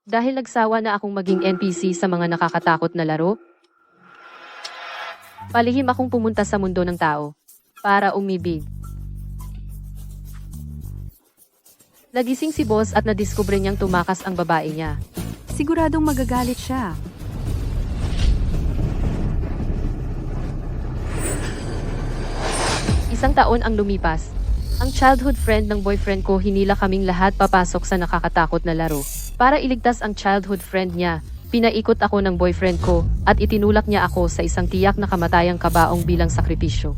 Dahil nagsawa na akong maging NPC sa mga nakakatakot na laro, palihim akong pumunta sa mundo ng tao para umibig. Nagising si boss at nadiskubre niyang tumakas ang babae niya. Siguradong magagalit siya. Isang taon ang lumipas. Ang childhood friend ng boyfriend ko hinila kaming lahat papasok sa nakakatakot na laro. Para iligtas ang childhood friend niya, pinaikot ako ng boyfriend ko at itinulak niya ako sa isang tiyak na kamatayang kabaong bilang sakripisyo.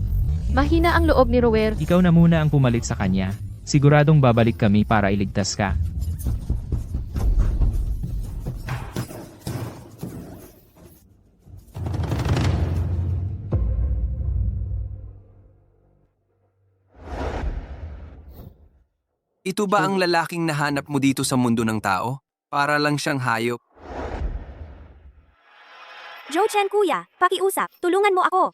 Mahina ang loob ni Rower. Ikaw na muna ang pumalit sa kanya. Siguradong babalik kami para iligtas ka. Ito ba ang lalaking nahanap mo dito sa mundo ng tao? Para lang siyang hayop. Joe-chan kuya, pakiusap, tulungan mo ako.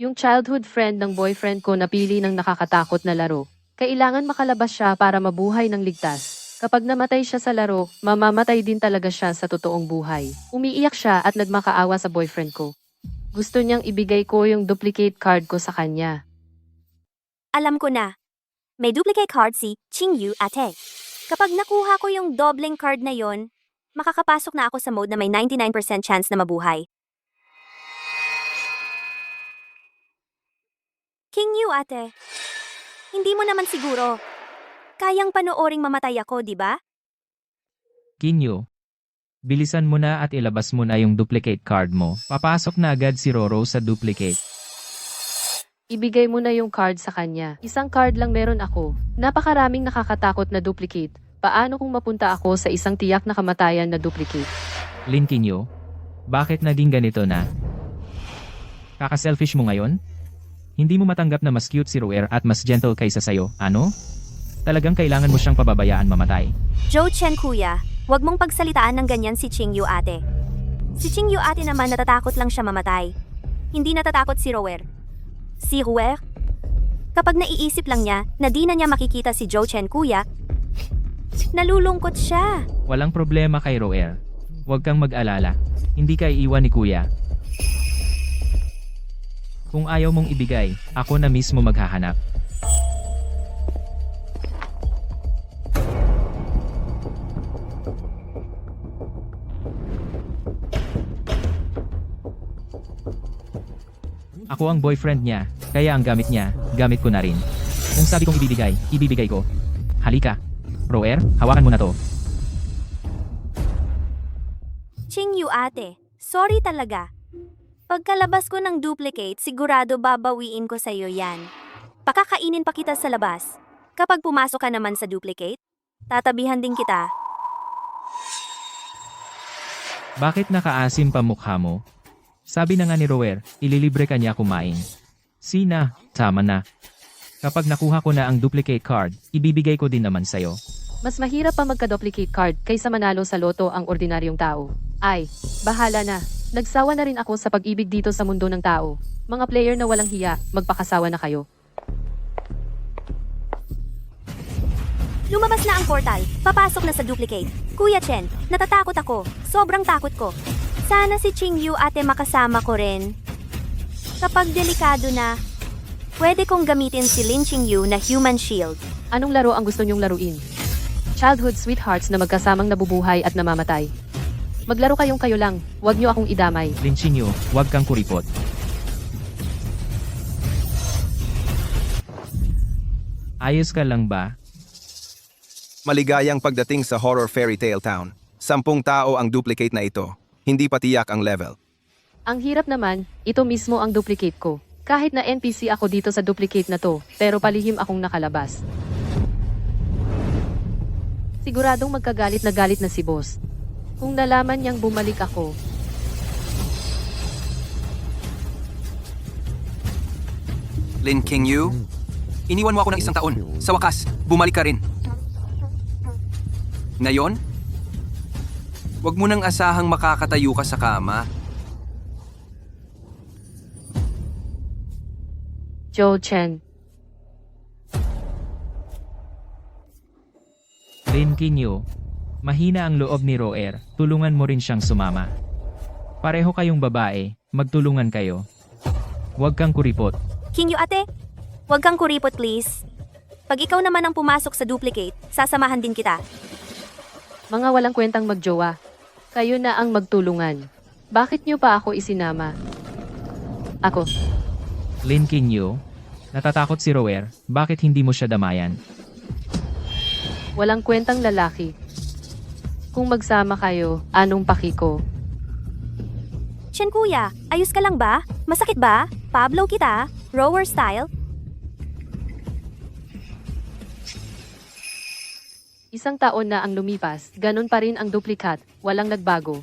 Yung childhood friend ng boyfriend ko napili ng nakakatakot na laro. Kailangan makalabas siya para mabuhay ng ligtas. Kapag namatay siya sa laro, mamamatay din talaga siya sa totoong buhay. Umiiyak siya at nagmakaawa sa boyfriend ko. Gusto niyang ibigay ko yung duplicate card ko sa kanya. Alam ko na. May duplicate card si Chingyu ate. Kapag nakuha ko yung doubling card na yon, makakapasok na ako sa mode na may 99% chance na mabuhay. King Yu ate, hindi mo naman siguro. Kayang panooring mamatay ako, di ba? Kinyo, bilisan mo na at ilabas mo na yung duplicate card mo. Papasok na agad si Roro sa duplicate. Ibigay mo na yung card sa kanya. Isang card lang meron ako. Napakaraming nakakatakot na duplicate. Paano kung mapunta ako sa isang tiyak na kamatayan na duplicate? Lin Kinyo, bakit naging ganito na? Kaka-selfish mo ngayon? Hindi mo matanggap na mas cute si Roer at mas gentle kaysa sayo, ano? Talagang kailangan mo siyang pababayaan mamatay. Joe-chan kuya, wag mong pagsalitaan ng ganyan si Chingyu ate. Si Chingyu ate naman natatakot lang siya mamatay. Hindi natatakot si Rower. Si Rower? Kapag naiisip lang niya na di na niya makikita si Joe-chan kuya, nalulungkot siya. Walang problema kay Roer. Huwag kang mag-alala. Hindi ka iiwan ni Kuya. Kung ayaw mong ibigay, ako na mismo maghahanap. Ako ang boyfriend niya, kaya ang gamit niya, gamit ko na rin. Kung sabi kong ibibigay, ibibigay ko. Halika. Roer, hawakan mo na to. Chingyu ate, sorry talaga. Pagkalabas ko ng duplicate, sigurado babawiin ko sa'yo yan. Pakakainin pa kita sa labas. Kapag pumasok ka naman sa duplicate, tatabihan din kita. Bakit nakaasim pa mukha mo? Sabi na nga ni Roer, ililibre ka niya kumain. Sina, tama na. Kapag nakuha ko na ang duplicate card, ibibigay ko din naman sa'yo. Mas mahirap pa magka-duplicate card kaysa manalo sa loto ang ordinaryong tao. Ay, bahala na. Nagsawa na rin ako sa pag-ibig dito sa mundo ng tao. Mga player na walang hiya, magpakasawa na kayo. Lumabas na ang portal. Papasok na sa duplicate. Kuya Chen, natatakot ako. Sobrang takot ko. Sana si Chingyu ate makasama ko rin. Kapag delikado na, pwede kong gamitin si Lin Chingyu na human shield. Anong laro ang gusto niyong laruin? Childhood sweethearts na magkasamang nabubuhay at namamatay. Maglaro kayong kayo lang, huwag niyo akong idamay. Linchinyo, huwag kang kuripot. Ayos ka lang ba? Maligayang pagdating sa Horror Fairy Tale Town. 10 tao ang duplicate na ito. Hindi pa tiyak ang level. Ang hirap naman, ito mismo ang duplicate ko. Kahit na NPC ako dito sa duplicate na to, pero palihim akong nakalabas. Siguradong magkagalit na galit na si boss. Kung nalaman niyang bumalik ako. Lin King-yu, iniwan mo ako ng 1 taon. Sa wakas, bumalik ka rin. Ngayon, huwag mo nang asahang makakatayo ka sa kama. Joe Chen. Lin Kinyo, Mahina ang loob ni Roer, tulungan mo rin siyang sumama. Pareho kayong babae, magtulungan kayo. Huwag kang kuripot. King Yu ate, huwag kang kuripot please. Pag ikaw naman ang pumasok sa duplicate, sasamahan din kita. Mga walang kwentang magjowa. Kayo na ang magtulungan. Bakit niyo pa ako isinama? Ako. Lin Qingyu, natatakot si Roer, bakit hindi mo siya damayan? Walang kwentang lalaki. Kung magsama kayo, anong paki ko? Chen kuya, ayos ka lang ba? Masakit ba? Pablo kita, rower style. Isang taon na ang lumipas, ganun pa rin ang duplicate, walang nagbago.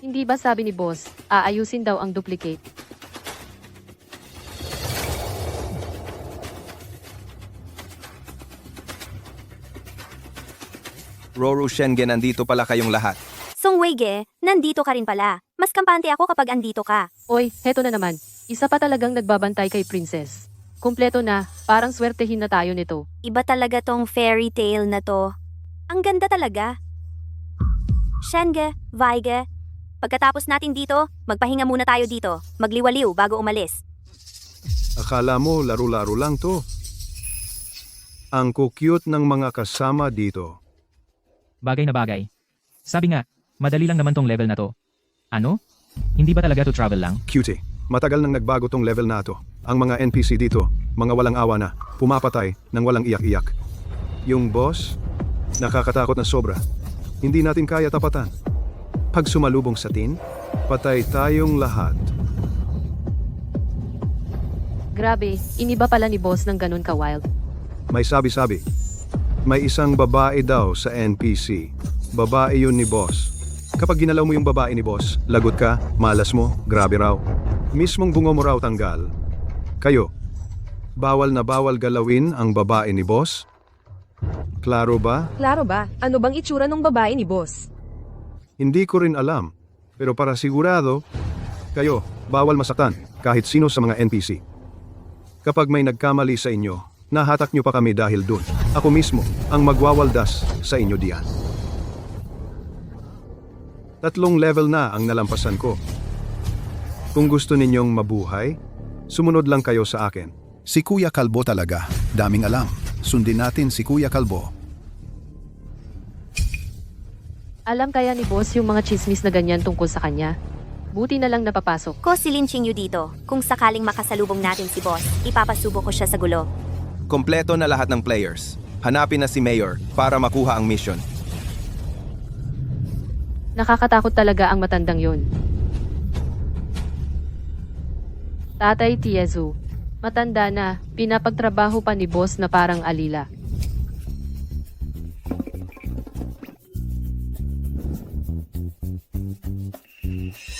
Hindi ba sabi ni boss, aayusin daw ang duplicate? Roro Shengen, nandito pala kayong lahat. Song Weige, nandito ka rin pala. Mas kampante ako kapag andito ka. Oy, heto na naman. Isa pa talagang nagbabantay kay Princess. Kumpleto na, parang swertehin na tayo nito. Iba talaga tong fairy tale na to. Ang ganda talaga. Shenge, Weige. Pagkatapos natin dito, magpahinga muna tayo dito. Magliwaliw bago umalis. Akala mo laro-laro lang to? Ang cute ng mga kasama dito. Bagay na bagay. Sabi nga, madali lang naman tong level na to. Ano? Hindi ba talaga to travel lang? Cutie, matagal nang nagbago tong level na to. Ang mga NPC dito, mga walang awa na, pumapatay ng walang iyak-iyak. Yung boss, nakakatakot na sobra. Hindi natin kaya tapatan. Pag sumalubong sa tin, patay tayong lahat. Grabe, iniba pala ni boss ng ganun ka-wild. May sabi-sabi. May isang babae daw sa NPC. Babae yun ni boss. Kapag ginalaw mo yung babae ni boss, lagot ka, malas mo, grabe raw. Mismong bungo mo raw tanggal. Kayo, bawal na bawal galawin ang babae ni boss? Klaro ba? Klaro ba? Ano bang itsura ng babae ni boss? Hindi ko rin alam. Pero para sigurado, kayo, bawal masaktan kahit sino sa mga NPC. Kapag may nagkamali sa inyo, nahatak nyo pa kami dahil dun. Ako mismo ang magwawaldas sa inyo diyan. 3 level na ang nalampasan ko. Kung gusto ninyong mabuhay, sumunod lang kayo sa akin. Si Kuya Kalbo talaga. Daming alam. Sundin natin si Kuya Kalbo. Alam kaya ni boss yung mga chismis na ganyan tungkol sa kanya? Buti na lang napapasok. Ko si Lin Qingyu dito. Kung sakaling makasalubong natin si boss, ipapasubo ko siya sa gulo. Kompleto na lahat ng players. Hanapin na si Mayor para makuha ang mission. Nakakatakot talaga ang matandang yon. Tatay Tiezu. Matanda na, pinapagtrabaho pa ni boss na parang alila.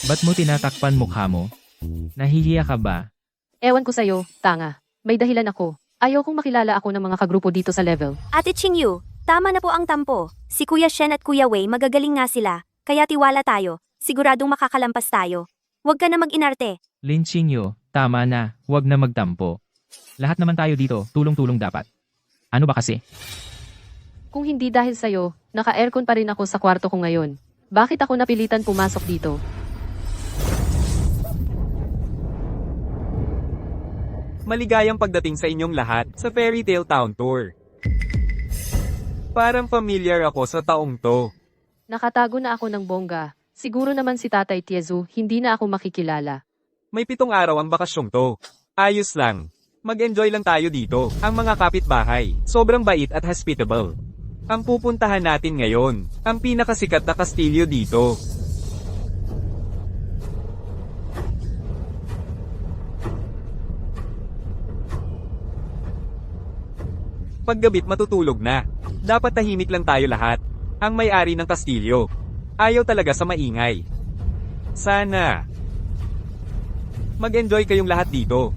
Ba't mo tinatakpan mukha mo? Nahihiya ka ba? Ewan ko sa'yo, tanga. May dahilan ako. Ayaw kong makilala ako ng mga kagrupo dito sa level. Ate Qingyu, tama na po ang tampo. Si Kuya Shen at Kuya Wei magagaling nga sila. Kaya tiwala tayo. Siguradong makakalampas tayo. Huwag ka na mag-inarte. Lin Qingyu, tama na, huwag na magtampo. Lahat naman tayo dito, tulong-tulong dapat. Ano ba kasi? Kung hindi dahil sa'yo, naka-aircon pa rin ako sa kwarto ko ngayon. Bakit ako napilitan pumasok dito? Maligayang pagdating sa inyong lahat sa Fairy Tale Town Tour. Parang familiar ako sa taong to. Nakatago na ako ng bongga. Siguro naman si Tatay Tiezu, hindi na ako makikilala. May 7 araw ang bakasyong to. Ayos lang. Mag-enjoy lang tayo dito. Ang mga kapitbahay, sobrang bait at hospitable. Ang pupuntahan natin ngayon, ang pinakasikat na kastilyo dito. Paggabit matutulog na. Dapat tahimik lang tayo lahat. Ang may-ari ng kastilyo. Ayaw talaga sa maingay. Sana mag-enjoy kayong lahat dito.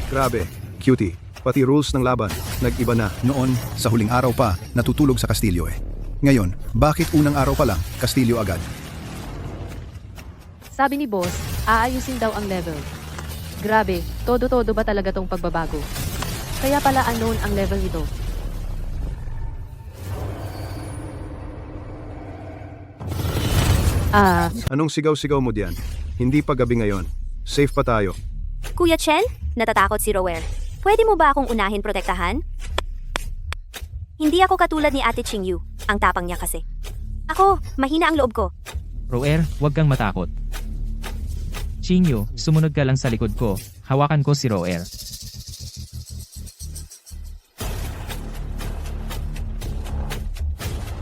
Grabe, cutie. Pati rules ng laban, nag-iba na. Noon, sa huling araw pa, natutulog sa kastilyo eh. Ngayon, bakit unang araw pa lang, kastilyo agad? Sabi ni boss, aayusin daw ang level. Grabe, todo-todo ba talaga tong pagbabago? Kaya pala unknown ang level nito. Anong sigaw-sigaw mo diyan? Hindi pa gabi ngayon. Safe pa tayo. Kuya Chen, natatakot si Rower. Pwede mo ba akong unahin protektahan? Hindi ako katulad ni Ate Qingyu. Ang tapang niya kasi. Ako, mahina ang loob ko. Roer, huwag kang matakot. Qingyu, sumunod ka lang sa likod ko. Hawakan ko si Roer.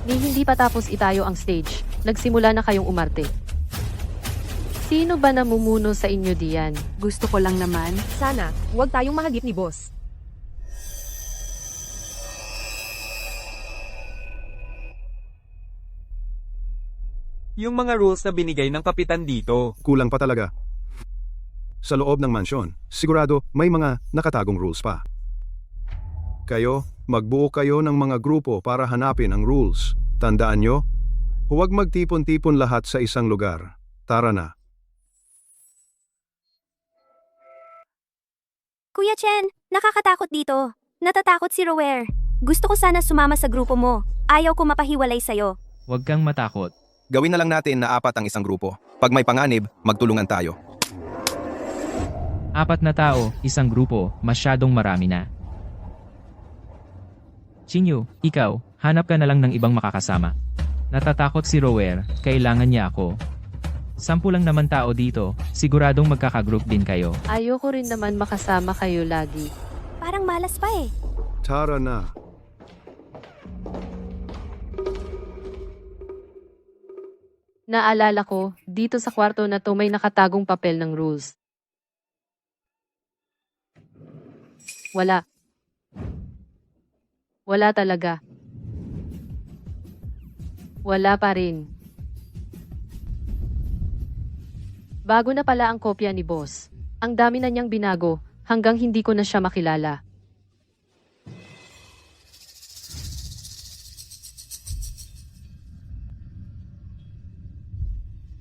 Ni hindi pa tapos itayo ang stage, nagsimula na kayong umarte. Sino ba namumuno sa inyo diyan? Gusto ko lang naman. Sana, huwag tayong mahagip ni boss. Yung mga rules na binigay ng kapitan dito. Kulang pa talaga. Sa loob ng mansyon, sigurado may mga nakatagong rules pa. Kayo, magbuo kayo ng mga grupo para hanapin ang rules. Tandaan nyo, huwag magtipon-tipon lahat sa isang lugar. Tara na. Kuya Chen, nakakatakot dito. Natatakot si Rower. Gusto ko sana sumama sa grupo mo. Ayaw ko mapahiwalay sa'yo. Huwag kang matakot. Gawin na lang natin na 4 ang isang grupo. Pag may panganib, magtulungan tayo. 4 na tao, isang grupo, masyadong marami na. Qingyu, ikaw, hanap ka na lang ng ibang makakasama. Natatakot si Rower, kailangan niya ako. 10 lang naman tao dito, siguradong magkakagroup din kayo. Ayoko rin naman makasama kayo lagi. Parang malas pa eh. Tara na. Naalala ko, dito sa kwarto na to may nakatagong papel ng rules. Wala. Wala talaga. Wala pa rin. Bago na pala ang kopya ni boss. Ang dami na niyang binago, hanggang hindi ko na siya makilala.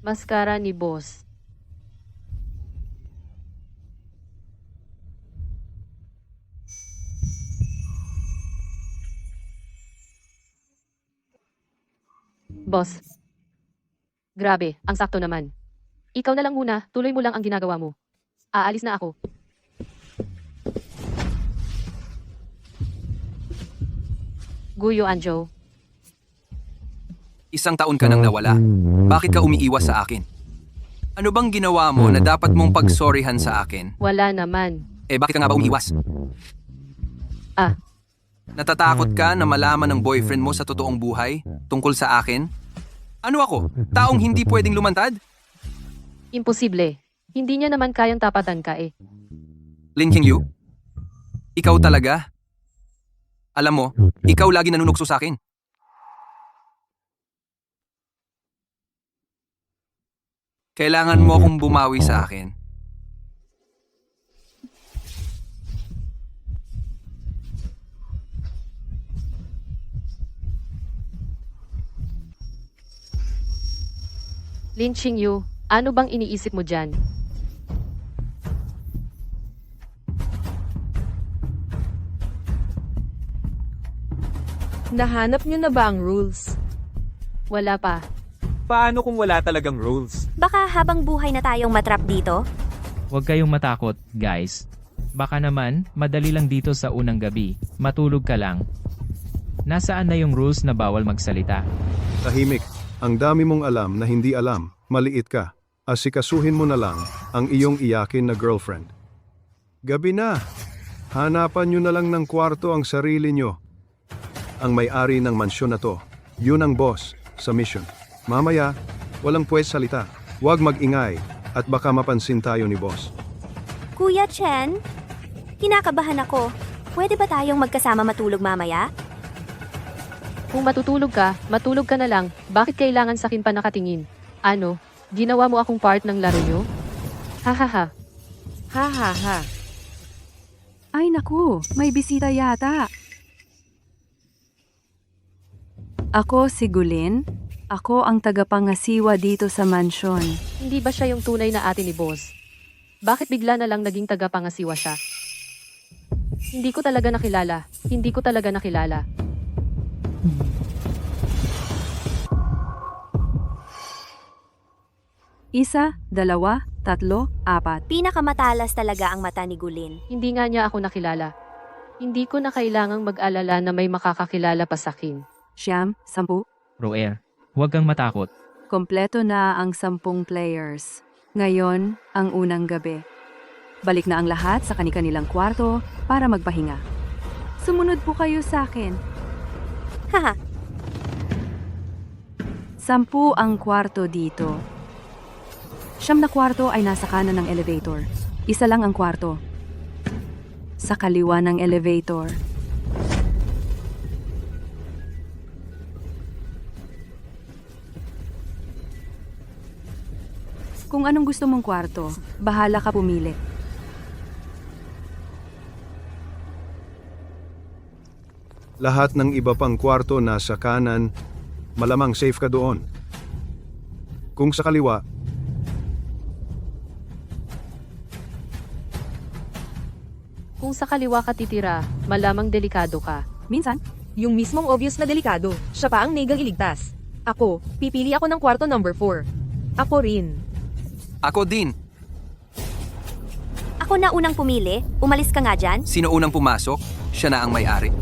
Maskara ni boss. Boss. Grabe, ang sakto naman. Ikaw na lang muna, tuloy mo lang ang ginagawa mo. Aalis na ako. Guyo Anjo. 1 taon ka nang nawala. Bakit ka umiiwas sa akin? Ano bang ginawa mo na dapat mong pagsorryhan sa akin? Wala naman. Bakit ka nga ba umiiwas? Ah. Natatakot ka na malaman ng boyfriend mo sa totoong buhay tungkol sa akin? Ano ako? Taong hindi pwedeng lumantad? Imposible. Hindi niya naman kayang tapatan ka eh. Lin Qingyu? Ikaw talaga? Alam mo, ikaw lagi nanunukso sa akin. Kailangan mo akong bumawi sa akin. Lin Qingyu, ano bang iniisip mo dyan? Nahanap niyo na ba ang rules? Wala pa. Paano kung wala talagang rules? Baka habang buhay na tayong matrap dito? Huwag kayong matakot, guys. Baka naman, madali lang dito sa unang gabi, matulog ka lang. Nasaan na yung rules na bawal magsalita? Tahimik. Ang dami mong alam na hindi alam. Maliit ka. Asikasuhin mo na lang ang iyong iyakin na girlfriend. Gabi na. Hanapan nyo na lang ng kwarto ang sarili nyo. Ang may-ari ng mansyon na to, yun ang boss sa mission. Mamaya, walang pwes salita. Huwag mag-ingay at baka mapansin tayo ni boss. Kuya Chen, kinakabahan ako. Pwede ba tayong magkasama matulog mamaya? Kung matutulog ka, matulog ka na lang. Bakit kailangan sa akin pa nakatingin? Ano? Ginawa mo akong part ng laro nyo? Hahaha. Ha ha ha. Ay naku, may bisita yata. Ako si Gulin. Ako ang tagapangasiwa dito sa mansyon. Hindi ba siya yung tunay na ate ni boss? Bakit bigla na lang naging tagapangasiwa siya? Hindi ko talaga nakilala. Hindi ko talaga nakilala. Isa, dalawa, tatlo, apat. Pinakamatalas talaga ang mata ni Gulin. Hindi nga niya ako nakilala. Hindi ko na kailangang mag-alala na may makakakilala pa sa akin. Siyam, 10. Roer, huwag kang matakot. Kompleto na ang 10 players. Ngayon, ang unang gabi. Balik na ang lahat sa kani-kanilang kwarto para magpahinga. Sumunod po kayo sa akin. Haha, 10 ang kwarto dito. 9 na kwarto ay nasa kanan ng elevator. Isa lang ang kwarto. Sa kaliwa ng elevator. Kung anong gusto mong kwarto, bahala ka pumili. Lahat ng iba pang kwarto nasa kanan, malamang safe ka doon. Kung sa kaliwa, Kung sa kaliwa ka titira, malamang delikado ka. Minsan, Yung mismong obvious na delikado, siya pa ang negang iligtas. Ako, pipili ako ng kwarto number 4. Ako rin. Ako din. ako na unang pumili. Umalis ka nga dyan. Sino unang pumasok? Siya na ang may-ari.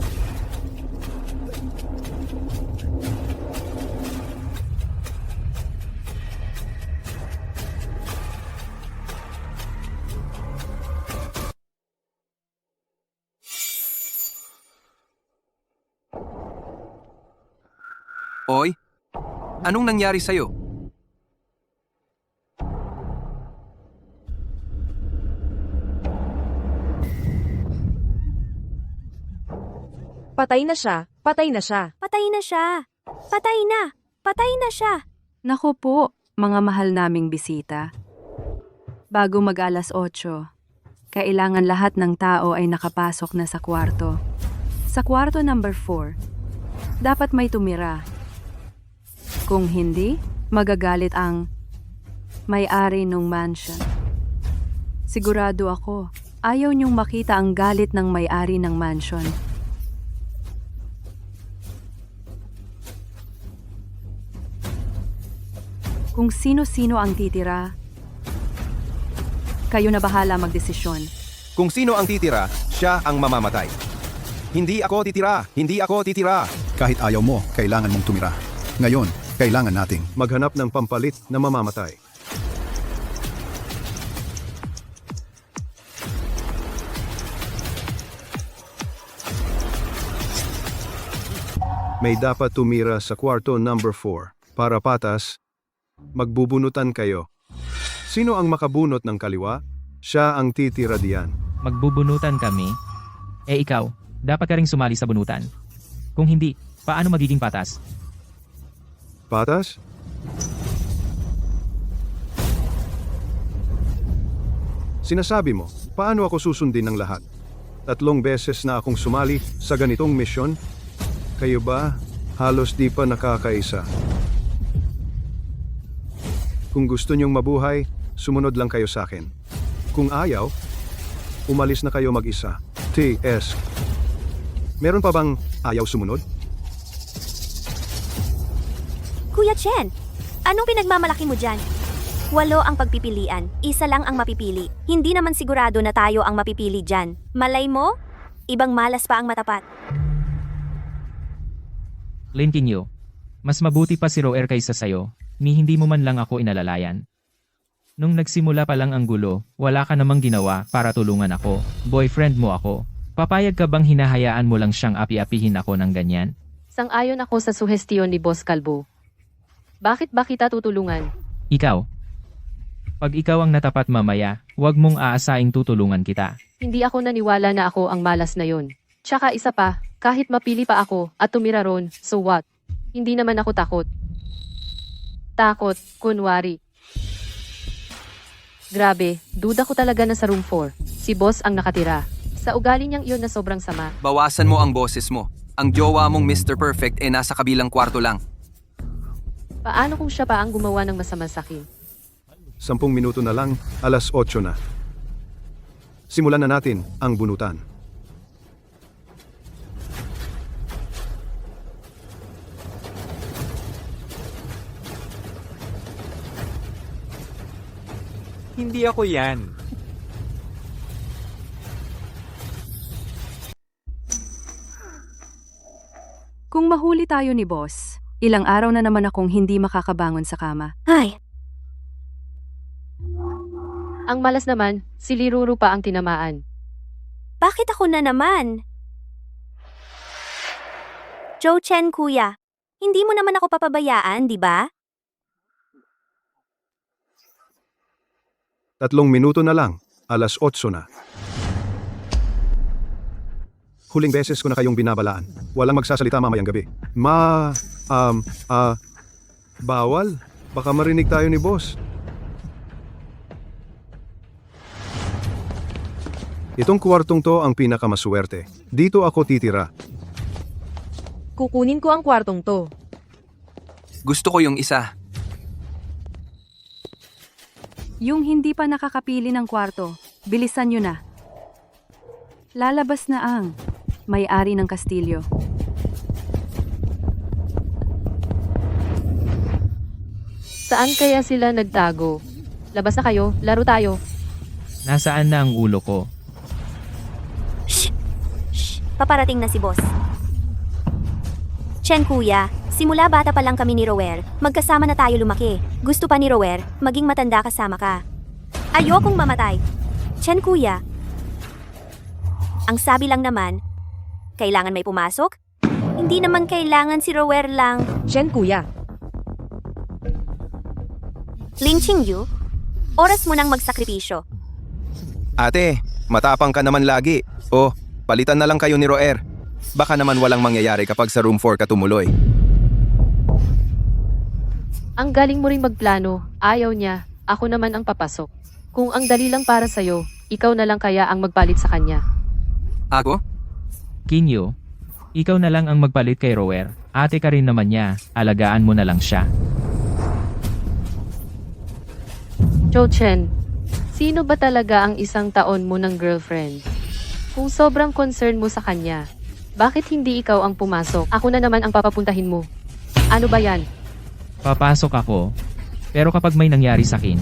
Oy, anong nangyari sa'yo? Patay na siya. Patay na siya. Patay na siya. Patay na. Patay na siya. Naku po, mga mahal naming bisita. Bago mag-alas 8, kailangan lahat ng tao ay nakapasok na sa kwarto. Sa kwarto number 4, dapat may tumira. Kung hindi, magagalit ang may-ari ng mansion. Sigurado ako, ayaw niyong makita ang galit ng may-ari ng mansion. Kung sino-sino ang titira, kayo na bahala magdesisyon. Kung sino ang titira, siya ang mamamatay. Hindi ako titira! Hindi ako titira! Kahit ayaw mo, kailangan mong tumira. Ngayon, kailangan nating maghanap ng pampalit na mamamatay. May dapat tumira sa kwarto number 4. Para patas, magbubunutan kayo. Sino ang makabunot ng kaliwa? Siya ang titira diyan. Magbubunutan kami? Eh ikaw, dapat ka ring sumali sa bunutan. Kung hindi, paano magiging patas? Patas? Sinasabi mo, paano ako susundin ng lahat? 3 beses na akong sumali sa ganitong misyon? Kayo ba? Halos di pa nakakaisa. Kung gusto niyong mabuhay, sumunod lang kayo sa akin. Kung ayaw, umalis na kayo mag-isa. T.S. Meron pa bang ayaw sumunod? Kuya Chen, anong pinagmamalaki mo dyan? 8 ang pagpipilian, isa lang ang mapipili. Hindi naman sigurado na tayo ang mapipili dyan. Malay mo? Ibang malas pa ang matapat. Linkinyo, mas mabuti pa si Roer kaysa sayo, ni hindi mo man lang ako inalalayan. Nung nagsimula pa lang ang gulo, wala ka namang ginawa para tulungan ako, boyfriend mo ako. Papayag ka bang hinahayaan mo lang siyang api-apihin ako ng ganyan? Sang-ayon ako sa suhestiyon ni Boss Kalbo. Bakit ba kita tutulungan? Ikaw. Pag ikaw ang natapat mamaya, huwag mong aasaing tutulungan kita. Hindi ako naniwala na ako ang malas na yon. Tsaka isa pa, kahit mapili pa ako at tumira ron, so what? Hindi naman ako takot. Takot, kunwari. Grabe, duda ko talaga na sa room 4. Si Boss ang nakatira. Sa ugali niyang iyon na sobrang sama. Bawasan mo ang boses mo. Ang jowa mong Mr. Perfect nasa kabilang kwarto lang. Paano kung siya pa ang gumawa ng masama sa akin? 10 minuto na lang, alas 8 na. Simulan na natin ang bunutan. Hindi ako yan. Kung mahuli tayo ni boss, ilang araw na naman akong hindi makakabangon sa kama. Ay, Ang malas naman, si Liruru pa ang tinamaan. bakit ako na naman? Joe Chen, kuya. Hindi mo naman ako papabayaan, di ba? 3 minuto na lang, alas 8 na. Huling beses ko na kayong binabalaan. Walang magsasalita mamayang gabi. Bawal? Baka marinig tayo ni boss. Itong kwartong to ang pinakamaswerte. Dito ako titira. Kukunin ko ang kwartong to. Gusto ko yung isa. Yung hindi pa nakakapili ng kwarto, bilisan nyo na. Lalabas na ang may-ari ng kastilyo. Saan kaya sila nagtago? Labas na kayo, laro tayo. Nasaan na ang ulo ko? Paparating na si boss. Chen, kuya. Simula bata pa lang kami ni Rower. Magkasama na tayo lumaki. Gusto pa ni Rower, maging matanda kasama ka. Ayokong mamatay. Chen, kuya. Ang sabi lang naman, kailangan may pumasok? Hindi naman kailangan si Rower lang. Chen, kuya. Ling Qingyu, oras mo nang magsakripisyo. Ate, matapang ka naman lagi. Oh, palitan na lang kayo ni Roer. Baka naman walang mangyayari kapag sa room 4 ka tumuloy. Ang galing mo ring magplano, ayaw niya, ako naman ang papasok. Kung ang dali lang para sa'yo, ikaw na lang kaya ang magpalit sa kanya. Ako? Kinyo, ikaw na lang ang magpalit kay Rower. Ate ka rin naman niya, alagaan mo na lang siya. Joe Chen, sino ba talaga ang isang taon mo ng girlfriend? Kung sobrang concern mo sa kanya, bakit hindi ikaw ang pumasok? Ako na naman ang papapuntahin mo. Ano ba yan? Papasok ako. Pero kapag may nangyari sa akin,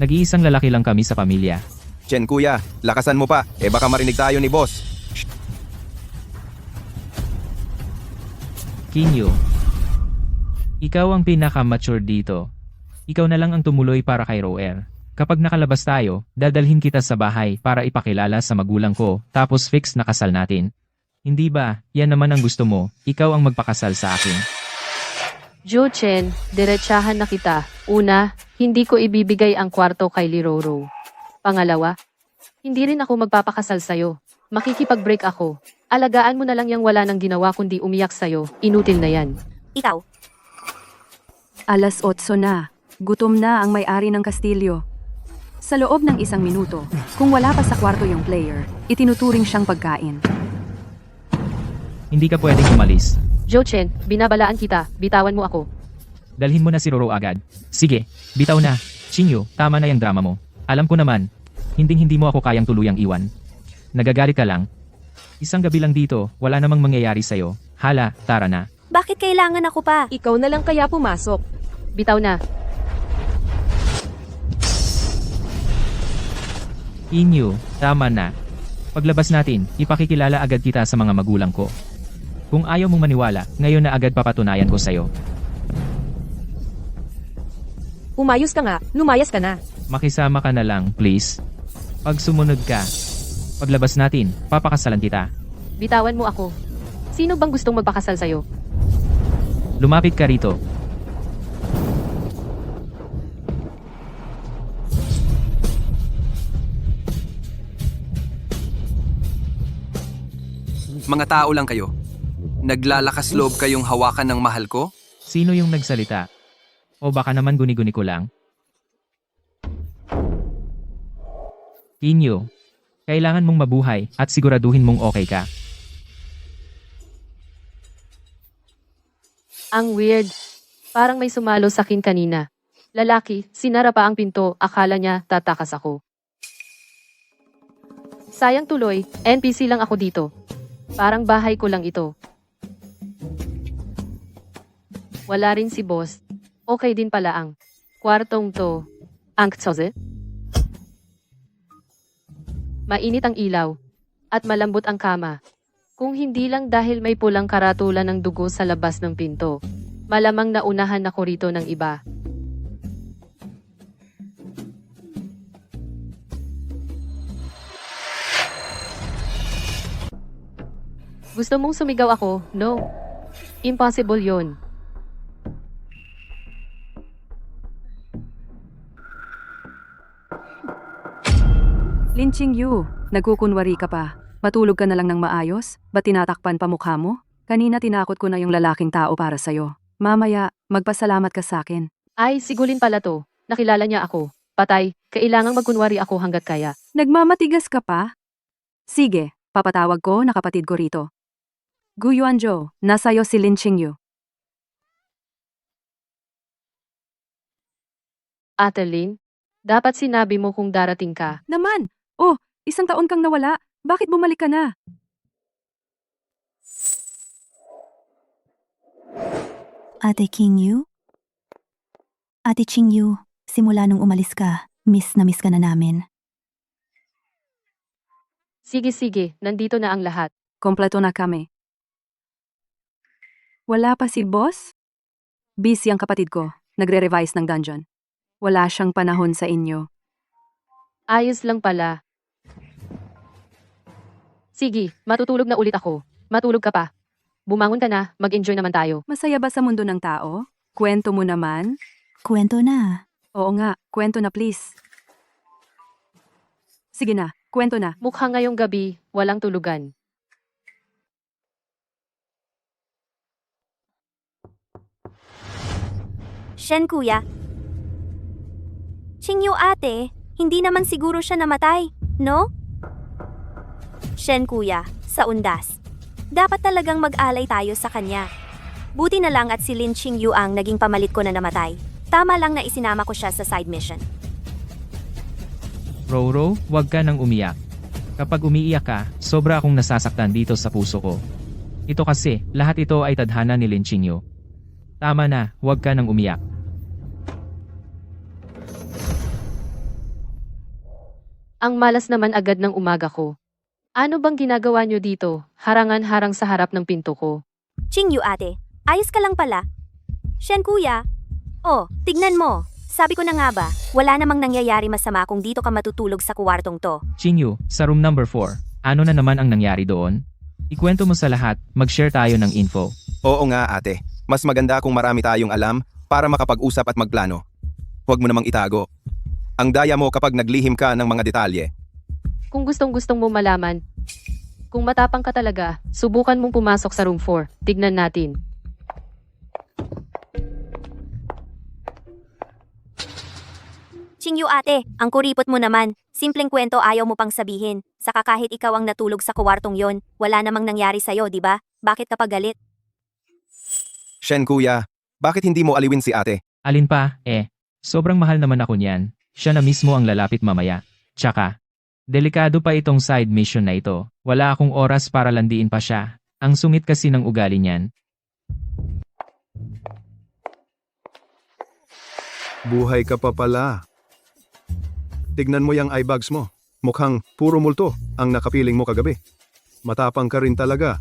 nag-iisang lalaki lang kami sa pamilya. Chen kuya, lakasan mo pa. Baka marinig tayo ni boss. Kinyo, ikaw ang pinaka-mature dito. Ikaw na lang ang tumuloy para kay Roer. Kapag nakalabas tayo, dadalhin kita sa bahay para ipakilala sa magulang ko, tapos fix na kasal natin. Hindi ba, yan naman ang gusto mo, ikaw ang magpakasal sa akin. Joe Chen, diretsahan na kita. Una, hindi ko ibibigay ang kwarto kay Liroro. Pangalawa, hindi rin ako magpapakasal sa'yo. Makikipag-break ako. Alagaan mo na lang yang wala nang ginawa kundi umiyak sa'yo. Inutil na yan. Ikaw, Alas 8 na. Gutom na ang may-ari ng kastilyo. Sa loob ng 1 minuto, kung wala pa sa kwarto yung player, itinuturing siyang pagkain. Hindi ka pwedeng umalis. Joe Chen, binabalaan kita. Bitawan mo ako. Dalhin mo na si Roro agad. Sige, bitaw na. Chinyo, tama na yung drama mo. Alam ko naman, hindi mo ako kayang tuluyang iwan. Nagagalit ka lang. Isang gabi lang dito, wala namang mangyayari sa'yo. Hala, tara na. bakit kailangan ako pa? Ikaw na lang kaya pumasok. Bitaw na. Inyo, tama na. Paglabas natin, ipakikilala agad kita sa mga magulang ko. Kung ayaw mong maniwala, ngayon na agad papatunayan ko sa'yo. Umayos ka nga, lumayas ka na. Makisama ka na lang, please. Pag sumunod ka, paglabas natin, papakasalan kita. Bitawan mo ako. Sino bang gustong magpakasal sa'yo? Lumapit ka rito. Mga tao lang kayo. Naglalakas loob kayong hawakan ng mahal ko? Sino yung nagsalita? O baka naman guni-guni ko lang? Inyo, kailangan mong mabuhay at siguraduhin mong okay ka. Ang weird. Parang may sumalo sa akin kanina. Lalaki, sinara pa ang pinto, akala niya tatakas ako. Sayang tuloy, NPC lang ako dito. Parang bahay ko lang ito. Wala rin si boss. Okay din pala ang kwartong to. Ang tsoze? mainit ang ilaw, at malambot ang kama. Kung hindi lang dahil may pulang karatulan ng dugo sa labas ng pinto, malamang naunahan ako rito ng iba. Gusto mong sumigaw ako? No. Impossible yon. Lin Qingyu, nagkukunwari ka pa. Matulog ka na lang ng maayos? Ba't tinatakpan pa mukha mo? Kanina tinakot ko na yung lalaking tao para sa'yo. Mamaya, magpasalamat ka sa'kin. Ay, sigulin pala to. Nakilala niya ako. Patay, kailangang magkunwari ako hanggat kaya. Nagmamatigas ka pa? Sige, papatawag ko na kapatid ko rito. Gu Yuanzhou, nasa'yo si Lin Qingyu. Ate Lin, dapat sinabi mo kung darating ka. Naman! Oh, 1 taon kang nawala. Bakit bumalik ka na? Ate Qingyu? Ate Qingyu, simula nung umalis ka, miss na miss ka na namin. Sige, nandito na ang lahat. Kompleto na kami. Wala pa si boss? Busy ang kapatid ko. Nagre-revise ng dungeon. Wala siyang panahon sa inyo. Ayos lang pala. Sige, matutulog na ulit ako. Matulog ka pa. Bumangon ka na, mag-enjoy naman tayo. Masaya ba sa mundo ng tao? Kwento mo naman? Kwento na. Oo nga, kwento na please. Sige na, kwento na. Mukhang ngayong gabi, walang tulugan. Shen kuya. Qingyu ate, hindi naman siguro siya namatay, no? Shen kuya, sa undas. Dapat talagang mag-alay tayo sa kanya. Buti na lang at si Lin Qingyu ang naging pamalit ko na namatay. Tama lang na isinama ko siya sa side mission. Roro, huwag ka nang umiyak. Kapag umiiyak ka, sobra akong nasasaktan dito sa puso ko. Ito kasi, lahat ito ay tadhana ni Lin Qingyu. Tama na, huwag ka nang umiyak. Ang malas naman agad ng umaga ko. Ano bang ginagawa niyo dito? Harangan-harang sa harap ng pinto ko. Qingyu ate, ayos ka lang pala. Shen kuya. Oh, tignan mo. Sabi ko na nga ba, wala namang nangyayari masama kung dito ka matutulog sa kuwartong to. Qingyu, sa room number 4, ano na naman ang nangyari doon? Ikwento mo sa lahat, mag-share tayo ng info. Oo nga ate, mas maganda kung marami tayong alam para makapag-usap at magplano. Huwag mo namang itago. Ang daya mo kapag naglihim ka ng mga detalye. Kung gustong-gustong mo malaman, kung matapang ka talaga, subukan mong pumasok sa room 4. Tignan natin. Qingyu ate, ang kuripot mo naman. Simpleng kwento ayaw mo pang sabihin. Saka kahit ikaw ang natulog sa kuwartong yon, wala namang nangyari sa'yo, di ba? Bakit ka pa galit? Shen kuya, bakit hindi mo aliwin si ate? Alin pa, sobrang mahal naman ako niyan. Siya na mismo ang lalapit mamaya. Tsaka, delikado pa itong side mission na ito. Wala akong oras para landiin pa siya. Ang sungit kasi ng ugali niyan. Buhay ka pa pala. Tignan mo yung eyebags mo. Mukhang puro multo ang nakapiling mo kagabi. Matapang ka rin talaga.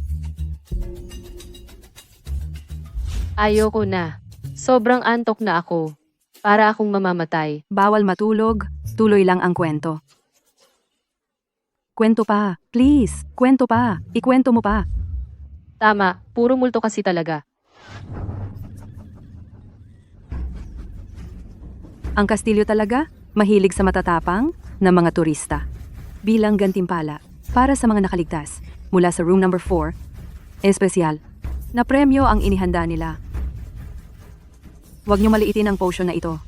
Ayoko na. Sobrang antok na ako. Para akong mamamatay. Bawal matulog, tuloy lang ang kwento. Kwento pa, please, kwento pa, ikwento mo pa. Tama, puro multo kasi talaga. Ang kastilyo talaga, mahilig sa matatapang na mga turista. Bilang gantimpala, para sa mga nakaligtas, mula sa room number 4, espesyal, na premyo ang inihanda nila. Huwag niyo maliitin ang potion na ito.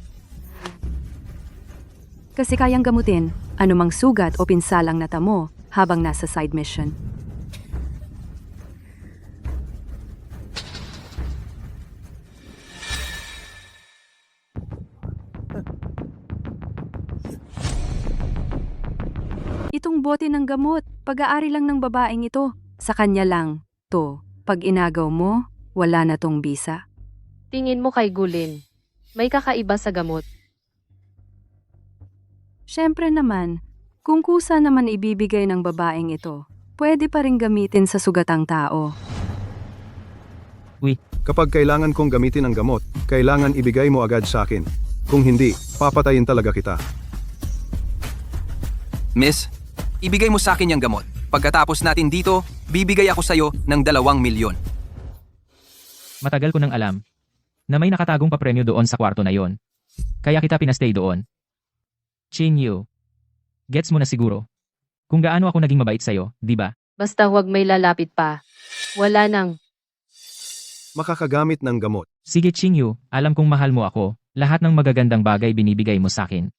Kasi kayang gamutin anumang sugat o pinsalang natamo habang nasa side mission. Itong bote ng gamot, pag-aari lang ng babaeng ito. Sa kanya lang, to. Pag inagaw mo, wala na tong bisa. Tingin mo kay Gulin. May kakaiba sa gamot. Siyempre naman, Kung kusa naman ibibigay ng babaeng ito, pwede pa rin gamitin sa sugatang tao. Kapag kailangan kong gamitin ang gamot, kailangan ibigay mo agad sa akin. Kung hindi, papatayin talaga kita. Miss, ibigay mo sa akin yung gamot. Pagkatapos natin dito, bibigay ako sa'yo ng 2 milyon. Matagal ko nang alam na may nakatagong papremyo doon sa kwarto na yon. Kaya kita pinastay doon. Ching Yu. Gets mo na siguro kung gaano ako naging mabait sa'yo, di ba? Basta huwag may lalapit pa. Wala nang. Makakagamit ng gamot. Sige Ching Yu, alam kong mahal mo ako. Lahat ng magagandang bagay binibigay mo sa akin.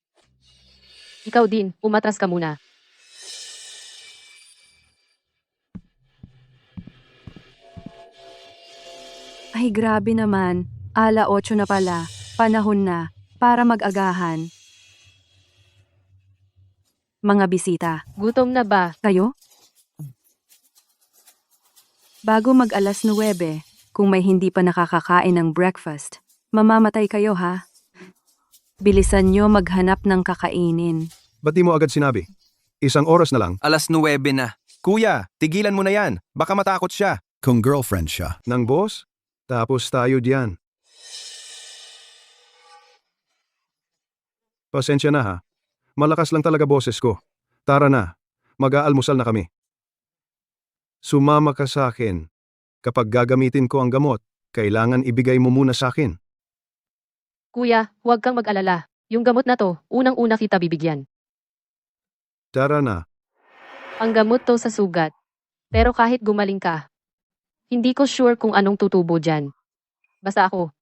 Ikaw din, umatras ka muna. Ay grabe naman, 8:00 na pala, panahon na, para mag-agahan. Mga bisita, Gutom na ba? kayo? Bago mag-alas 9, kung may hindi pa nakakakain ng breakfast, mamamatay kayo ha. Bilisan nyo maghanap ng kakainin. Ba't di mo agad sinabi? 1 oras na lang. Alas 9 na. Kuya, tigilan mo na yan. Baka matakot siya. Kung girlfriend siya. Ng boss? Tapos tayo diyan. Pasensya na ha. Malakas lang talaga boses ko. Tara na. Mag-aalmusal na kami. Sumama ka sa akin. Kapag gagamitin ko ang gamot, kailangan ibigay mo muna sa akin. Kuya, huwag kang mag-alala. Yung gamot na to, unang-una kita bibigyan. Tara na. Ang gamot to sa sugat. Pero kahit gumaling ka, hindi ko sure kung anong tutubo dyan. Basta ako,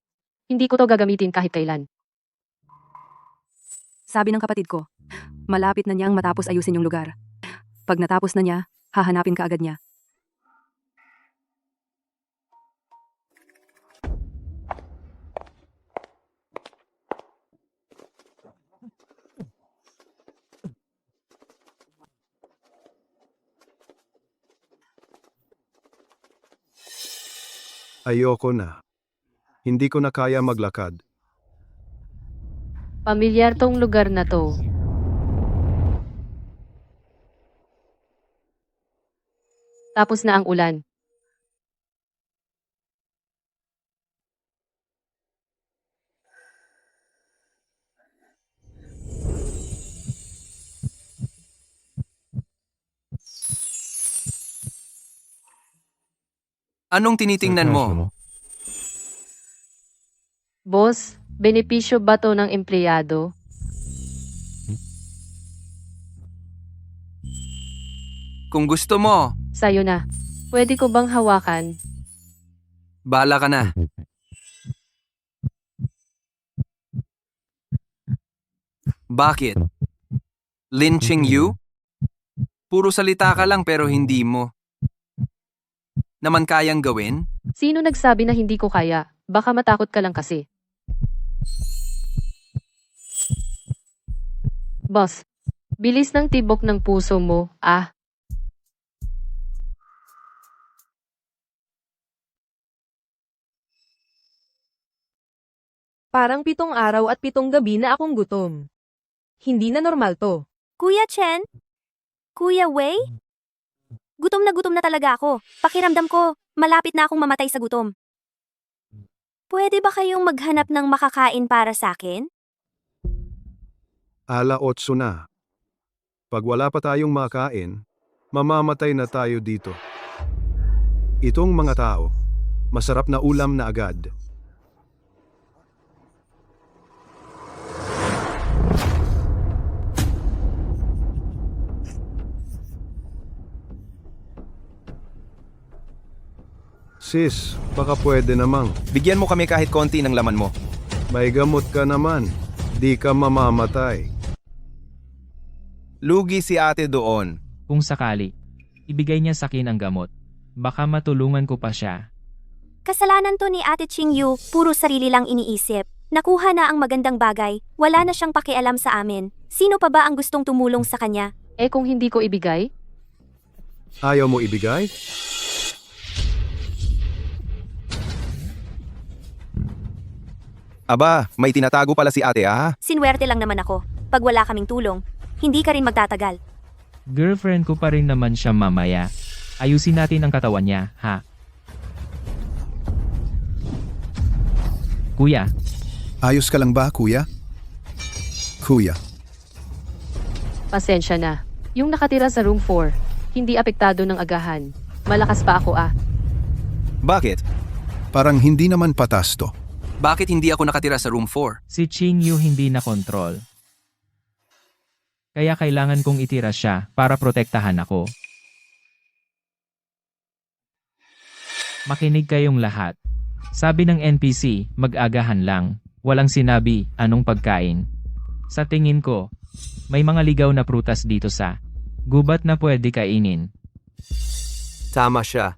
hindi ko to gagamitin kahit kailan. Sabi ng kapatid ko, malapit na niyang matapos ayusin yung lugar. Pag natapos na niya, hahanapin ka agad niya. Ayoko na. Hindi ko na kaya maglakad. Pamilyar tong lugar na to. Tapos na ang ulan. Anong tinitingnan mo? Boss, benepisyo ba to ng empleyado? Kung gusto mo, Sa'yo na. Pwede ko bang hawakan? bahala ka na. Bakit? Lynching you? Puro salita ka lang pero hindi mo. Naman kayang gawin? Sino nagsabi na hindi ko kaya? Baka matakot ka lang kasi. Boss, bilis ng tibok ng puso mo, ah. Parang 7 araw at 7 gabi na akong gutom. Hindi na normal to. Kuya Chen? Kuya Wei? Gutom na talaga ako. Pakiramdam ko, malapit na akong mamatay sa gutom. Pwede ba kayong maghanap ng makakain para sa akin? 8:00 na. Pag wala pa tayong makain, mamamatay na tayo dito. Itong mga tao, masarap na ulam na agad. Sis, baka pwede namang. Bigyan mo kami kahit konti ng laman mo. May gamot ka naman. Di ka mamamatay. Lugi si ate doon. Kung sakali, ibigay niya sa akin ang gamot. Baka matulungan ko pa siya. Kasalanan to ni Ate Ching Yu, puro sarili lang iniisip. Nakuha na ang magandang bagay, wala na siyang pakialam sa amin. Sino pa ba ang gustong tumulong sa kanya? Eh kung hindi ko ibigay? Ayaw mo ibigay? Aba, may tinatago pala si ate ah. Sinwerte lang naman ako. Pag wala kaming tulong, hindi ka rin magtatagal. Girlfriend ko pa rin naman siya mamaya. Ayusin natin ang katawan niya, ha? Kuya, Ayos ka lang ba, kuya? Kuya, Pasensya na. Yung nakatira sa room 4, hindi apektado ng agahan. Malakas pa ako ah. Bakit? parang hindi naman patas to. Bakit hindi ako nakatira sa room 4? si Ching Yu hindi na kontrol. Kaya kailangan kong itira siya para protektahan ako. Makinig kayong lahat. Sabi ng NPC, mag-agahan lang. Walang sinabi, anong pagkain. Sa tingin ko, may mga ligaw na prutas dito sa gubat na pwede kainin. Tama siya.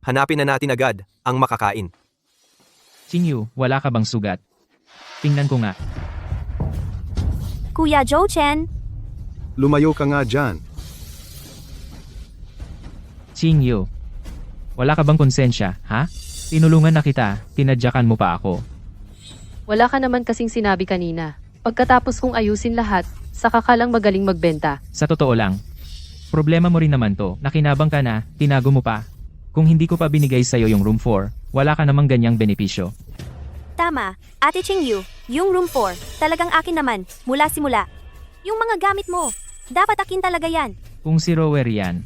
Hanapin na natin agad ang makakain. Ching Yu, wala ka bang sugat? Tingnan ko nga. Kuya Joe Chen, Lumayo ka nga dyan. Ching Yu, wala ka bang konsensya, ha? Tinulungan na kita, tinadyakan mo pa ako. Wala ka naman kasing sinabi kanina. Pagkatapos kong ayusin lahat, saka ka lang magaling magbenta. Sa totoo lang, problema mo rin naman to, nakinabang ka na, tinago mo pa. Kung hindi ko pa binigay sa'yo yung room 4, wala ka namang ganyang benepisyo. tama. Ate Ching Yu, yung room 4, talagang akin naman, mula simula. Yung mga gamit mo, dapat akin talaga yan. Kung si Rower yan,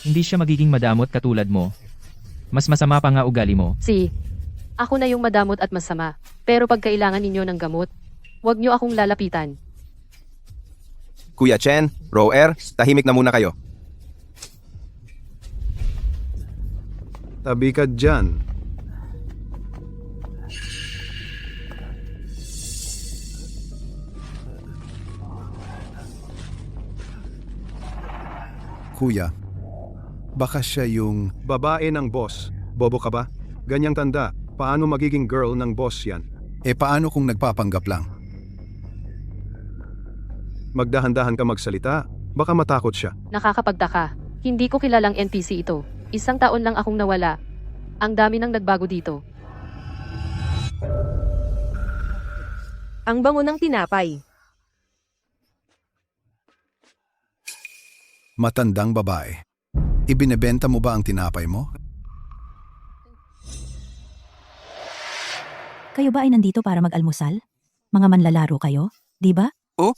hindi siya magiging madamot katulad mo. Mas masama pa nga ugali mo. Ako na yung madamot at masama. Pero pag kailangan ninyo ng gamot, huwag nyo akong lalapitan. Kuya Chen, Rower, tahimik na muna kayo. Tabi ka dyan. Kuya, baka siya yung... Babae ng boss. Bobo ka ba? Ganyang tanda. Paano magiging girl ng boss yan? paano kung nagpapanggap lang? Magdahan-dahan ka magsalita. Baka matakot siya. Nakakapagtaka. Hindi ko kilalang NPC ito. 1 taon lang akong nawala. Ang dami nang nagbago dito. Ang bango ng tinapay. Matandang babae. Ibinebenta mo ba ang tinapay mo? Kayo ba ay nandito para mag-almusal? Mga manlalaro kayo, di ba? Oh.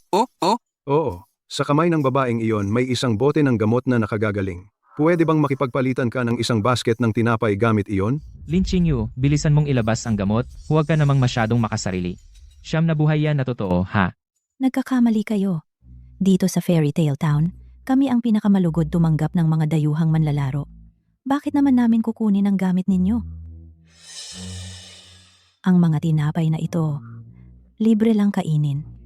Oo. Sa kamay ng babaeng iyon may isang bote ng gamot na nakagagaling. Pwede bang makipagpalitan ka ng isang basket ng tinapay gamit iyon? Lin Ching Yu, bilisan mong ilabas ang gamot, huwag ka namang masyadong makasarili. Siyam na buhay yan na totoo, ha? Nagkakamali kayo. Dito sa Fairy Tale Town, kami ang pinakamalugod tumanggap ng mga dayuhang manlalaro. Bakit naman namin kukunin ang gamit ninyo? Ang mga tinapay na ito, libre lang kainin.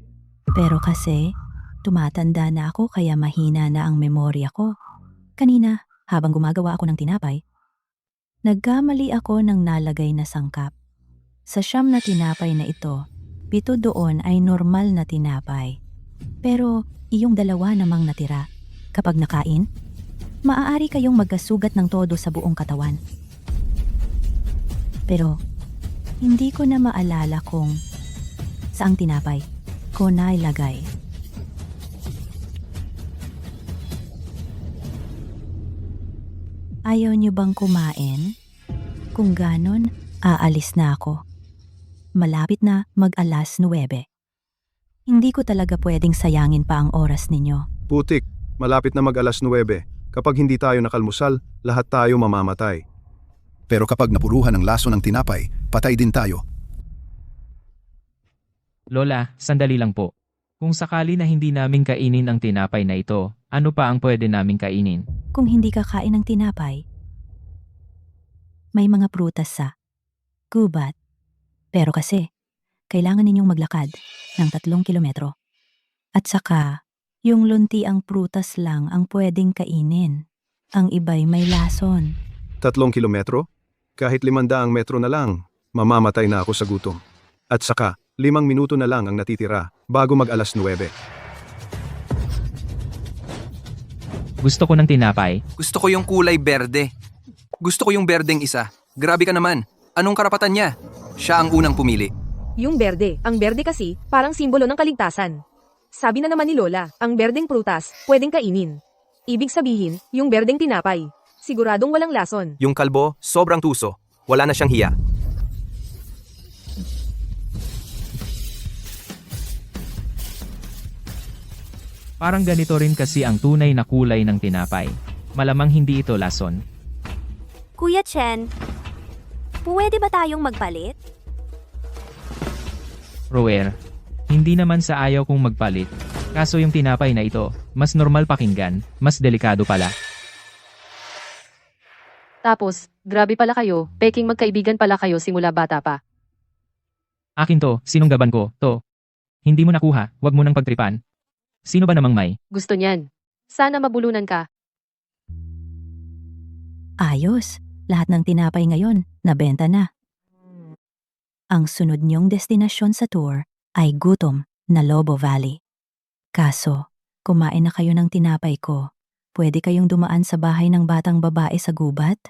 Pero kasi, tumatanda na ako kaya mahina na ang memorya ko. Kanina, habang gumagawa ako ng tinapay, nagkamali ako ng nalagay na sangkap. Sa 9 na tinapay na ito, 7 doon ay normal na tinapay. Pero iyong 2 namang natira. Kapag nakain, maaari kayong magkasugat ng todo sa buong katawan. Pero hindi ko na maalala kung saang tinapay ko nailagay. Ayaw niyo bang kumain? Kung ganon, aalis na ako. Malapit na mag-alas 9. Hindi ko talaga pwedeng sayangin pa ang oras ninyo. Putik, malapit na mag-alas 9. Kapag hindi tayo nakalmusal, lahat tayo mamamatay. Pero kapag napuruhan ng laso ng tinapay, patay din tayo. Lola, sandali lang po. Kung sakali na hindi namin kainin ang tinapay na ito, ano pa ang pwede naming kainin? Kung hindi kakain ng tinapay, may mga prutas sa gubat. Pero kasi, kailangan ninyong maglakad ng 3 kilometro. At saka, yung lunti ang prutas lang ang pwedeng kainin. Ang iba'y may lason. 3 kilometro? Kahit 500 metro na lang, mamamatay na ako sa gutom. At saka, 5 minuto na lang ang natitira bago mag-alas 9. Gusto ko ng tinapay. Gusto ko yung kulay berde. Gusto ko yung berdeng isa. Grabe ka naman. Anong karapatan niya? Siya ang unang pumili. Yung berde. Ang berde kasi, parang simbolo ng kaligtasan. Sabi na naman ni Lola, ang berdeng prutas, pwedeng kainin. Ibig sabihin, yung berdeng tinapay. Siguradong walang lason. Yung kalbo, sobrang tuso. Wala na siyang hiya. Parang ganito rin kasi ang tunay na kulay ng tinapay. Malamang hindi ito lason. Kuya Chen, pwede ba tayong magpalit? Rower, hindi naman sa ayaw kong magpalit. Kaso yung tinapay na ito, mas normal pakinggan, mas delikado pala. Tapos, grabe pala kayo, peking magkaibigan pala kayo simula bata pa. Akin to, sinunggaban ko, to. Hindi mo nakuha, wag mo nang pagtripan. Sino ba namang may? Gusto niyan. Sana mabulunan ka. Ayos, lahat ng tinapay ngayon, nabenta na. Ang sunod niyong destinasyon sa tour ay gutom na Lobo Valley. Kaso, kumain na kayo ng tinapay ko. Pwede kayong dumaan sa bahay ng batang babae sa gubat?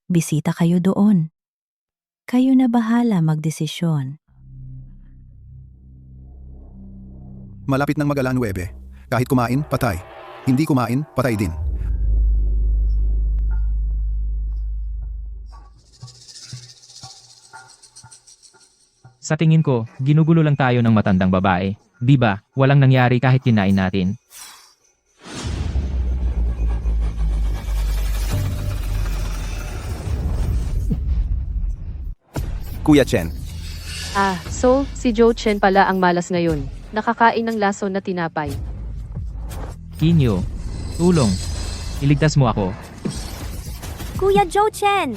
Bisita kayo doon. Kayo na bahala magdesisyon. Malapit nang mag-alas 9. Kahit kumain, patay. Hindi kumain, patay din. Sa tingin ko, ginugulo lang tayo ng matandang babae. Di ba? Walang nangyari kahit kinain natin. Kuya Chen, So, si Joe Chen pala ang malas ngayon. Nakakain ng lason na tinapay. Kinyo, tulong. Iligtas mo ako. Kuya Joe Chen!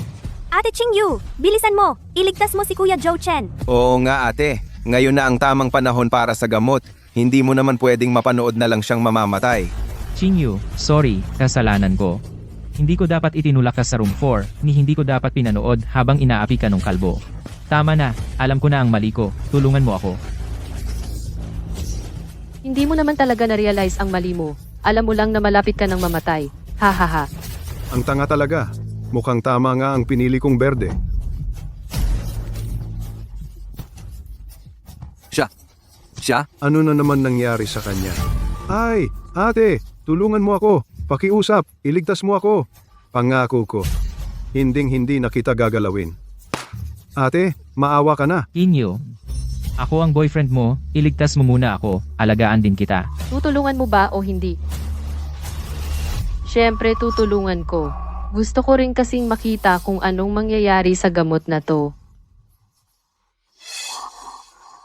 Ate Qingyu, bilisan mo! Iligtas mo si Kuya Joe Chen! oo nga ate. Ngayon na ang tamang panahon para sa gamot. Hindi mo naman pwedeng mapanood na lang siyang mamamatay. Qingyu, sorry, kasalanan ko. Hindi ko dapat itinulak ka sa room 4, ni hindi ko dapat pinanood habang inaapi ka ng kalbo. Tama na, alam ko na ang mali ko, tulungan mo ako. Hindi mo naman talaga na-realize ang mali mo. Alam mo lang na malapit ka ng mamatay. Ha. Ang tanga talaga. Mukhang tama nga ang pinili kong berde. Siya? Ano na naman nangyari sa kanya? Ay, ate, tulungan mo ako. Pakiusap, iligtas mo ako. Pangako ko, hinding-hindi na kita gagalawin. Ate, maawa ka na. Kinyo, ako ang boyfriend mo, iligtas mo muna ako, alagaan din kita. Tutulungan mo ba o hindi? Siyempre tutulungan ko. Gusto ko rin kasing makita kung anong mangyayari sa gamot na to.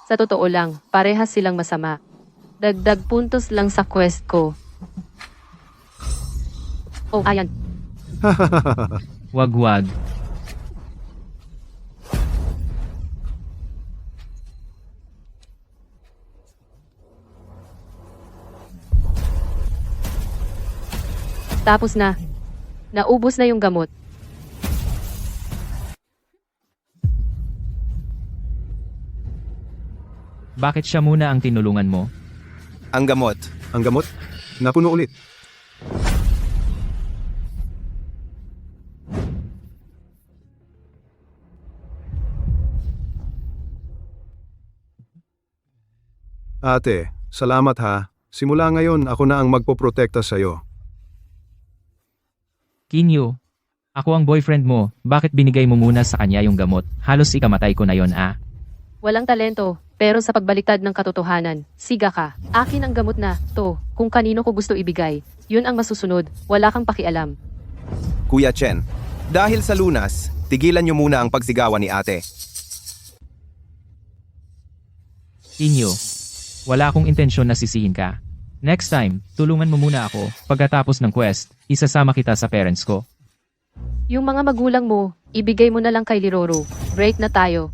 Sa totoo lang, parehas silang masama. Dagdag puntos lang sa quest ko. Oh, ayan. Wag. Tapos na. Naubos na yung gamot. Bakit siya muna ang tinulungan mo? Ang gamot. Ang gamot? Napuno ulit. Ate, salamat ha. Simula ngayon ako na ang magpoprotekta sa'yo. Kinyo, ako ang boyfriend mo, bakit binigay mo muna sa kanya yung gamot? Halos ikamatay ko na yon ah. Walang talento, pero sa pagbaliktad ng katotohanan, siga ka. Akin ang gamot na, to, kung kanino ko gusto ibigay. Yun ang masusunod, wala kang pakialam. Kuya Chen, dahil sa lunas, tigilan niyo muna ang pagsigawan ni ate. Kinyo, wala akong intensyon na sisihin ka. Next time, tulungan mo muna ako, pagkatapos ng quest, isasama kita sa parents ko. Yung mga magulang mo, ibigay mo na lang kay Liroro. Break na tayo.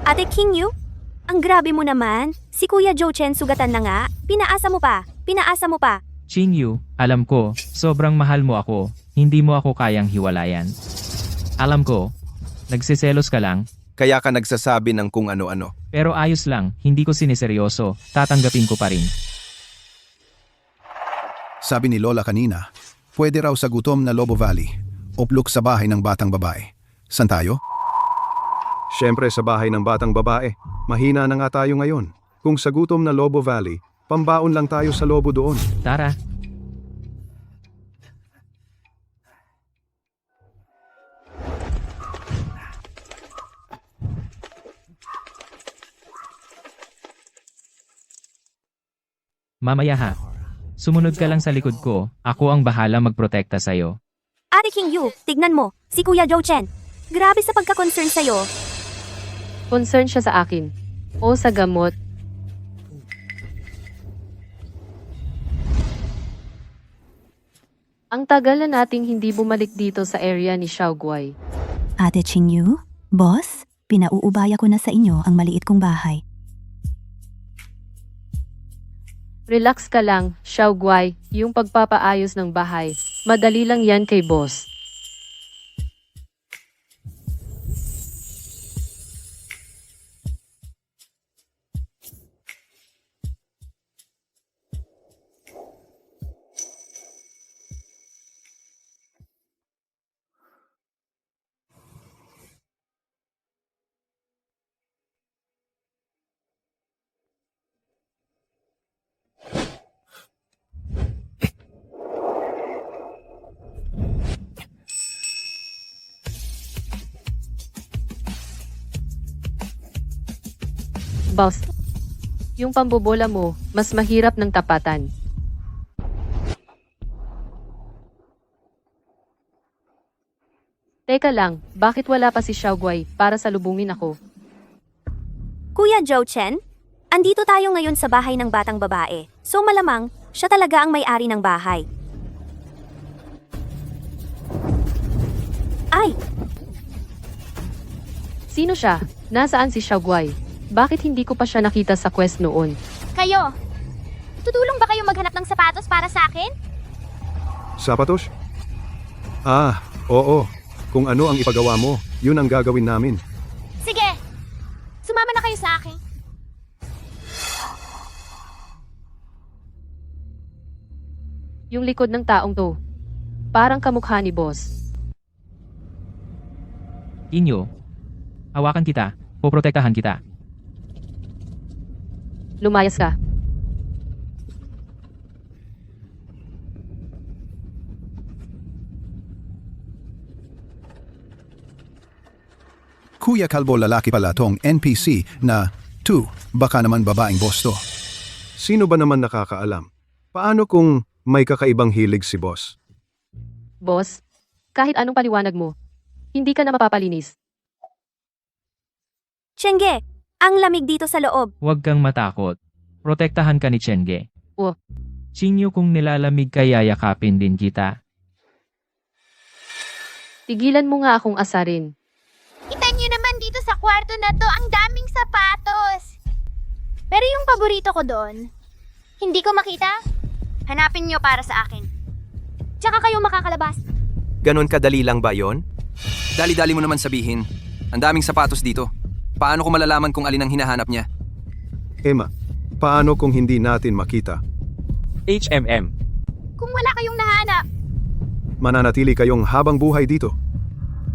Ate Qingyu, ang grabe mo naman. Si Kuya Joe Chen sugatan na nga. Pinaasa mo pa. Qingyu, alam ko, sobrang mahal mo ako, hindi mo ako kayang hiwalayan. Alam ko, nagsiselos ka lang, Kaya ka nagsasabi ng kung ano-ano. pero ayos lang, hindi ko siniseryoso, tatanggapin ko pa rin. Sabi ni Lola kanina, pwede raw sa gutom na Lobo Valley, uplok sa bahay ng batang babae. San tayo? Siyempre sa bahay ng batang babae. Mahina na nga tayo ngayon. Kung sa gutom na Lobo Valley, Pambaon lang tayo sa lobo doon. Tara. Mamaya ha. Sumunod ka lang sa likod ko, ako ang bahala magprotekta sa'yo. Ate King Yu, tignan mo, si Kuya Joe Chen. Grabe sa pagka-concern sa'yo. Concern siya sa akin. O sa gamot. Ang tagal na nating hindi bumalik dito sa area ni Xiaoguai. Ate Qingyu, boss, pinauubaya ko na sa inyo ang maliit kong bahay. Relax ka lang, Xiaoguai, yung pagpapaayos ng bahay. Madali lang yan kay boss. Boss, yung pambobola mo, mas mahirap ng tapatan. Teka lang, bakit wala pa si Xiaoguai para salubungin ako? Kuya Joe Chen, andito tayo ngayon sa bahay ng batang babae. So malamang, siya talaga ang may-ari ng bahay. Ay, Sino siya? Nasaan si Xiaoguai? Bakit hindi ko pa siya nakita sa quest noon? Kayo, tutulong ba kayo maghanap ng sapatos para sa akin? Sapatos? Ah, oo. Kung ano ang ipagawa mo, yun ang gagawin namin. Sige, sumama na kayo sa akin. Yung likod ng taong to. Parang kamukha ni boss. Inyo. Hawakan kita. Poprotektahan kita. Lumayas ka. Kuya Kalbo, lalaki pala tong NPC na 2, baka naman babaeng boss to. Sino ba naman nakakaalam? Paano kung may kakaibang hilig si boss? Boss, kahit anong paliwanag mo, hindi ka na mapapalinis. Chenge, ang lamig dito sa loob. Huwag kang matakot. Protektahan ka ni Chenge. Oh. Chinyo, kung nilalamig ka, yayakapin din kita. Tigilan mo nga akong asarin. Kita niyo naman dito sa kwarto na to, ang daming sapatos. Pero yung paborito ko doon, hindi ko makita. Hanapin niyo para sa akin. Tsaka kayo makakalabas. Ganon kadali lang ba yon? Dali-dali mo naman sabihin. Ang daming sapatos dito. Paano ko malalaman kung alin ang hinahanap niya? Emma, paano kung hindi natin makita? HMM. Kung wala kayong nahanap, Mananatili kayong habang buhay dito.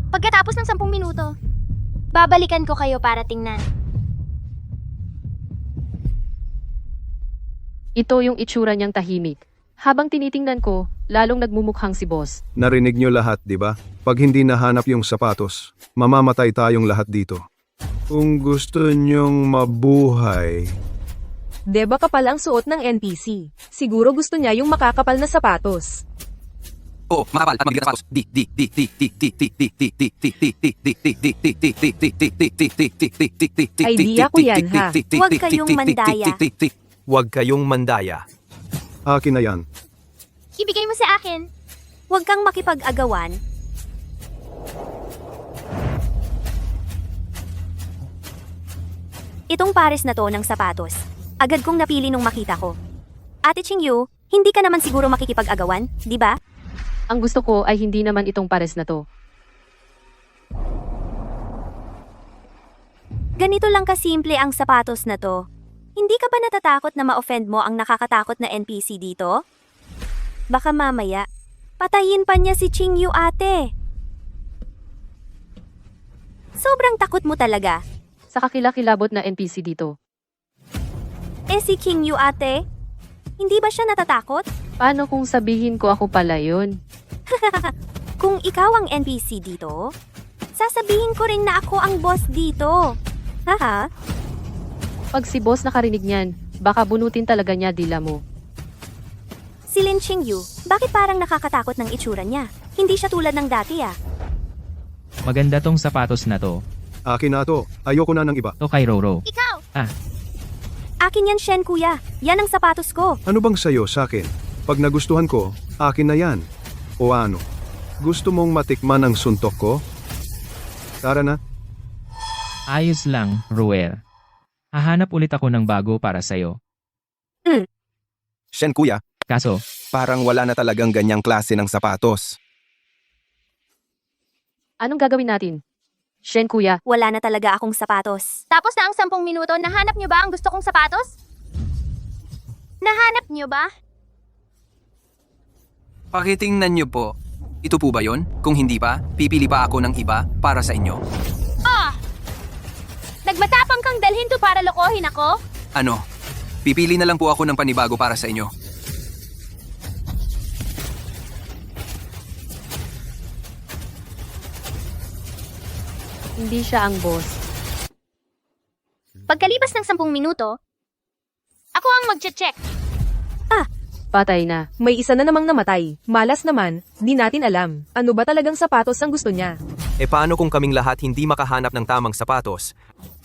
pagkatapos ng 10 minuto, babalikan ko kayo para tingnan. Ito yung itsura niyang tahimik. Habang tinitingnan ko, lalong nagmumukhang si boss. Narinig nyo lahat, di ba? Pag hindi nahanap yung sapatos, mamamatay tayong lahat dito. Kung gusto nyong mabuhay, Deba kapal ang suot ng NPC. Siguro gusto niya yung makakapal na sapatos. Oo, makapal at mabigat sapatos. Idea ko yan, ha? Huwag kayong mandaya. Huwag kayong mandaya. akin na yan. Ibigay mo sa akin. Huwag kang makipag-agawan. Itong pares na to ng sapatos. Agad kong napili nung makita ko. Ate Qingyu, hindi ka naman siguro makikipag-agawan, di ba? Ang gusto ko ay hindi naman itong pares na to. Ganito lang kasimple ang sapatos na to. Hindi ka ba natatakot na ma-offend mo ang nakakatakot na NPC dito? Baka mamaya, patayin pa niya si Qingyu ate. Sobrang takot mo talaga. Sa kakilakilabot na NPC dito. Si Qingyu ate, Hindi ba siya natatakot? Paano kung sabihin ko ako pala yun? Kung ikaw ang NPC dito, sasabihin ko rin na ako ang boss dito. Haha. Pag si boss nakarinig niyan, baka bunutin talaga niya dila mo. Si Lin Qingyu, bakit parang nakakatakot ng itsura niya? Hindi siya tulad ng dati ah. Maganda tong sapatos na to. Akin na to. Ayoko na ng iba. To kay Roro. Ikaw! Akin yan, Shen kuya. Yan ang sapatos ko. Ano bang sayo sa akin? Pag nagustuhan ko, akin na yan. O ano? Gusto mong matikman ang suntok ko? Tara na. Ayos lang, Roer. Hahanap ulit ako ng bago para sa'yo. Shen kuya, Kaso, parang wala na talagang ganyang klase ng sapatos. Anong gagawin natin? Shen kuya, Wala na talaga akong sapatos. Tapos na ang 10 minuto, nahanap nyo ba ang gusto kong sapatos? Nahanap nyo ba? Pakitingnan niyo po. Ito po ba yon? Kung hindi pa, pipili pa ako ng iba para sa inyo. Nagmatapang kang dalhin to para lokohin ako? Ano? Pipili na lang po ako ng panibago para sa inyo. hindi siya ang boss. Pagkalipas ng 10 minuto, ako ang magche-check. Patay na. May isa na namang namatay. Malas naman, di natin alam. Ano ba talagang sapatos ang gusto niya? E paano kung kaming lahat hindi makahanap ng tamang sapatos?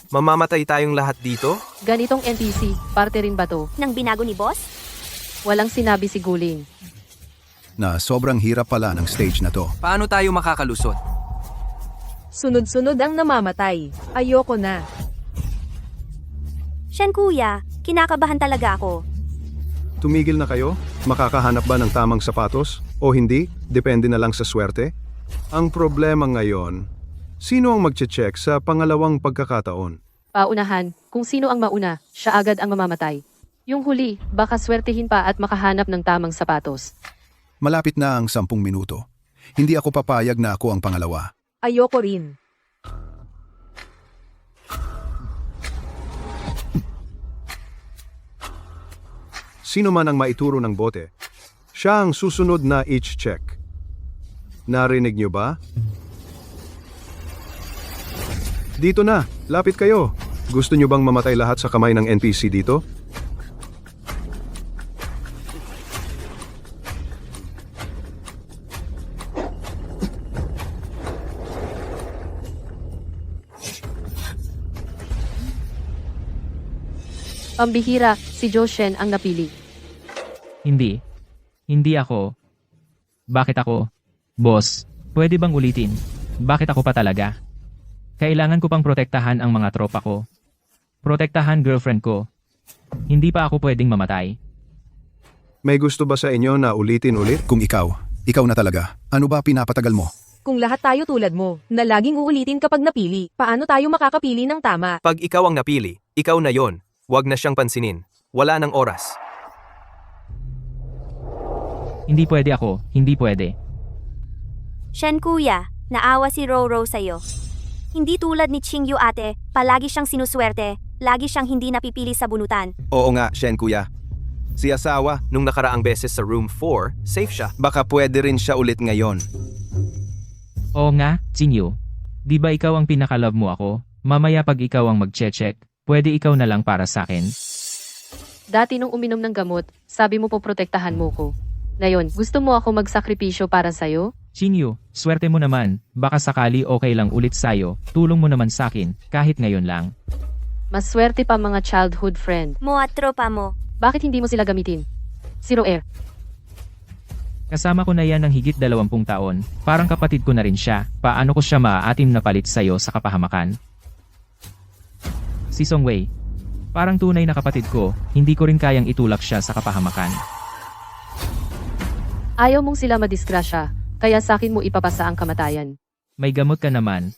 Mamamatay tayong lahat dito? Ganitong NPC, parte rin ba to? Nang binago ni boss? Walang sinabi si Guling. Na sobrang hirap pala ng stage na to. Paano tayo makakalusot? Sunod-sunod ang namamatay. Ayoko na. Shen kuya, kinakabahan talaga ako. Tumigil na kayo? Makakahanap ba ng tamang sapatos? O hindi? Depende na lang sa swerte? Ang problema ngayon, sino ang magche-check sa pangalawang pagkakataon? Paunahan, kung sino ang mauna, siya agad ang mamamatay. Yung huli, baka swertihin pa at makahanap ng tamang sapatos. Malapit na ang 10 minuto. Hindi ako papayag na ako ang pangalawa. Ayoko rin. Sino man ang maituro ng bote, siya ang susunod na each check. Narinig niyo ba? Dito na, lapit kayo. Gusto niyo bang mamatay lahat sa kamay ng NPC dito? Pambihira, si Zhou Shen ang napili. Hindi. Hindi ako. Bakit ako? Boss, pwede bang ulitin? Bakit ako pa talaga? Kailangan ko pang protektahan ang mga tropa ko. Protektahan girlfriend ko. Hindi pa ako pwedeng mamatay. May gusto ba sa inyo na ulitin ulit? Kung ikaw na talaga, ano ba pinapatagal mo? Kung lahat tayo tulad mo, na laging uulitin kapag napili, paano tayo makakapili ng tama? Pag ikaw ang napili, ikaw na yon. Huwag na siyang pansinin. Wala ng oras. Hindi pwede ako. Hindi pwede. Shen kuya, naawa si Roro sa'yo. Hindi tulad ni Qingyu ate, palagi siyang sinuswerte, lagi siyang hindi napipili sa bunutan. Oo nga, Shen kuya. Si asawa, nung nakaraang beses sa room 4, safe siya. Baka pwede rin siya ulit ngayon. Oo nga, Jinyu. Di ba ikaw ang pinakalove mo ako? Mamaya pag ikaw ang mag-check, pwede ikaw na lang para sa akin. Dati nung uminom ng gamot, sabi mo po protektahan mo ko. Ngayon, gusto mo ako magsakripisyo para sa'yo? Jinyu, swerte mo naman. Baka sakali okay lang ulit sa'yo. Tulong mo naman sa akin, kahit ngayon lang. Mas swerte pa mga childhood friend. Mo at tropa mo. Bakit hindi mo sila gamitin? Zero Air. Kasama ko na yan ng higit 20 taon. Parang kapatid ko na rin siya. Paano ko siya maaatim na palit sa'yo sa kapahamakan? Si Songwei. Parang tunay na kapatid ko, hindi ko rin kayang itulak siya sa kapahamakan. Ayaw mong sila madisgrasya, kaya sakin mo ipapasa ang kamatayan. May gamot ka naman.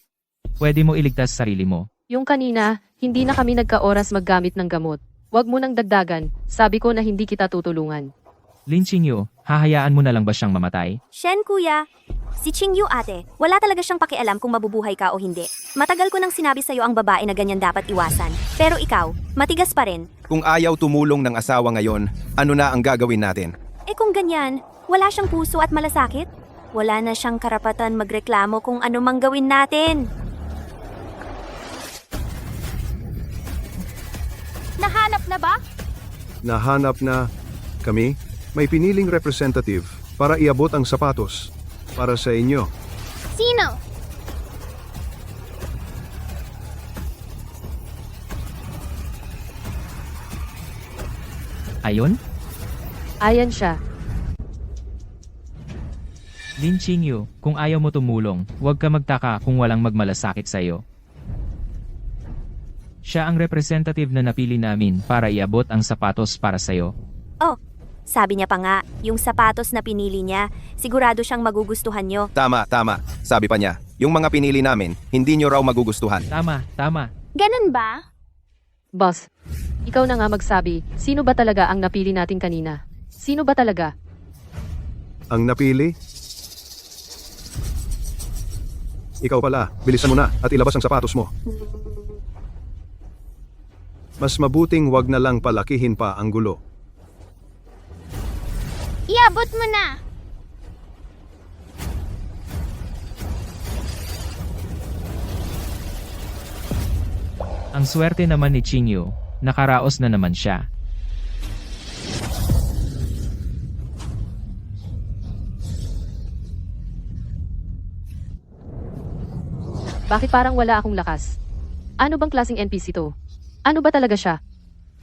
Pwede mo iligtas sarili mo. Yung kanina, hindi na kami nagka-oras maggamit ng gamot. Huwag mo nang dagdagan, sabi ko na hindi kita tutulungan. Lin Qingyu, hahayaan mo na lang ba siyang mamatay? Shen kuya, si Qingyu ate, wala talaga siyang pakialam kung mabubuhay ka o hindi. Matagal ko nang sinabi sa'yo ang babae na ganyan dapat iwasan. Pero ikaw, matigas pa rin. Kung ayaw tumulong ng asawa ngayon, ano na ang gagawin natin? Eh kung ganyan, wala siyang puso at malasakit? Wala na siyang karapatan magreklamo kung ano mang gawin natin. Nahanap na ba? Nahanap na kami. May piniling representative para iabot ang sapatos para sa inyo. Sino? Ayon? Ayan siya. Lin Qingyu, kung ayaw mo tumulong, huwag ka magtaka kung walang magmalasakit sa'yo. Siya ang representative na napili namin para iabot ang sapatos para sa'yo. Oh, sabi niya pa nga, yung sapatos na pinili niya, sigurado siyang magugustuhan nyo. Tama, tama. Sabi pa niya, yung mga pinili namin, hindi nyo raw magugustuhan. Tama, tama. Ganun ba? Boss, ikaw na nga magsabi, sino ba talaga ang napili natin kanina? Sino ba talaga? Ang napili? Ikaw pala, bilisan mo na at ilabas ang sapatos mo. Mas mabuting wag na lang palakihin pa ang gulo. Iabot mo na. Ang swerte naman ni Qingyu, nakaraos na naman siya. Bakit parang wala akong lakas? Ano bang klaseng NPC to? Ano ba talaga siya?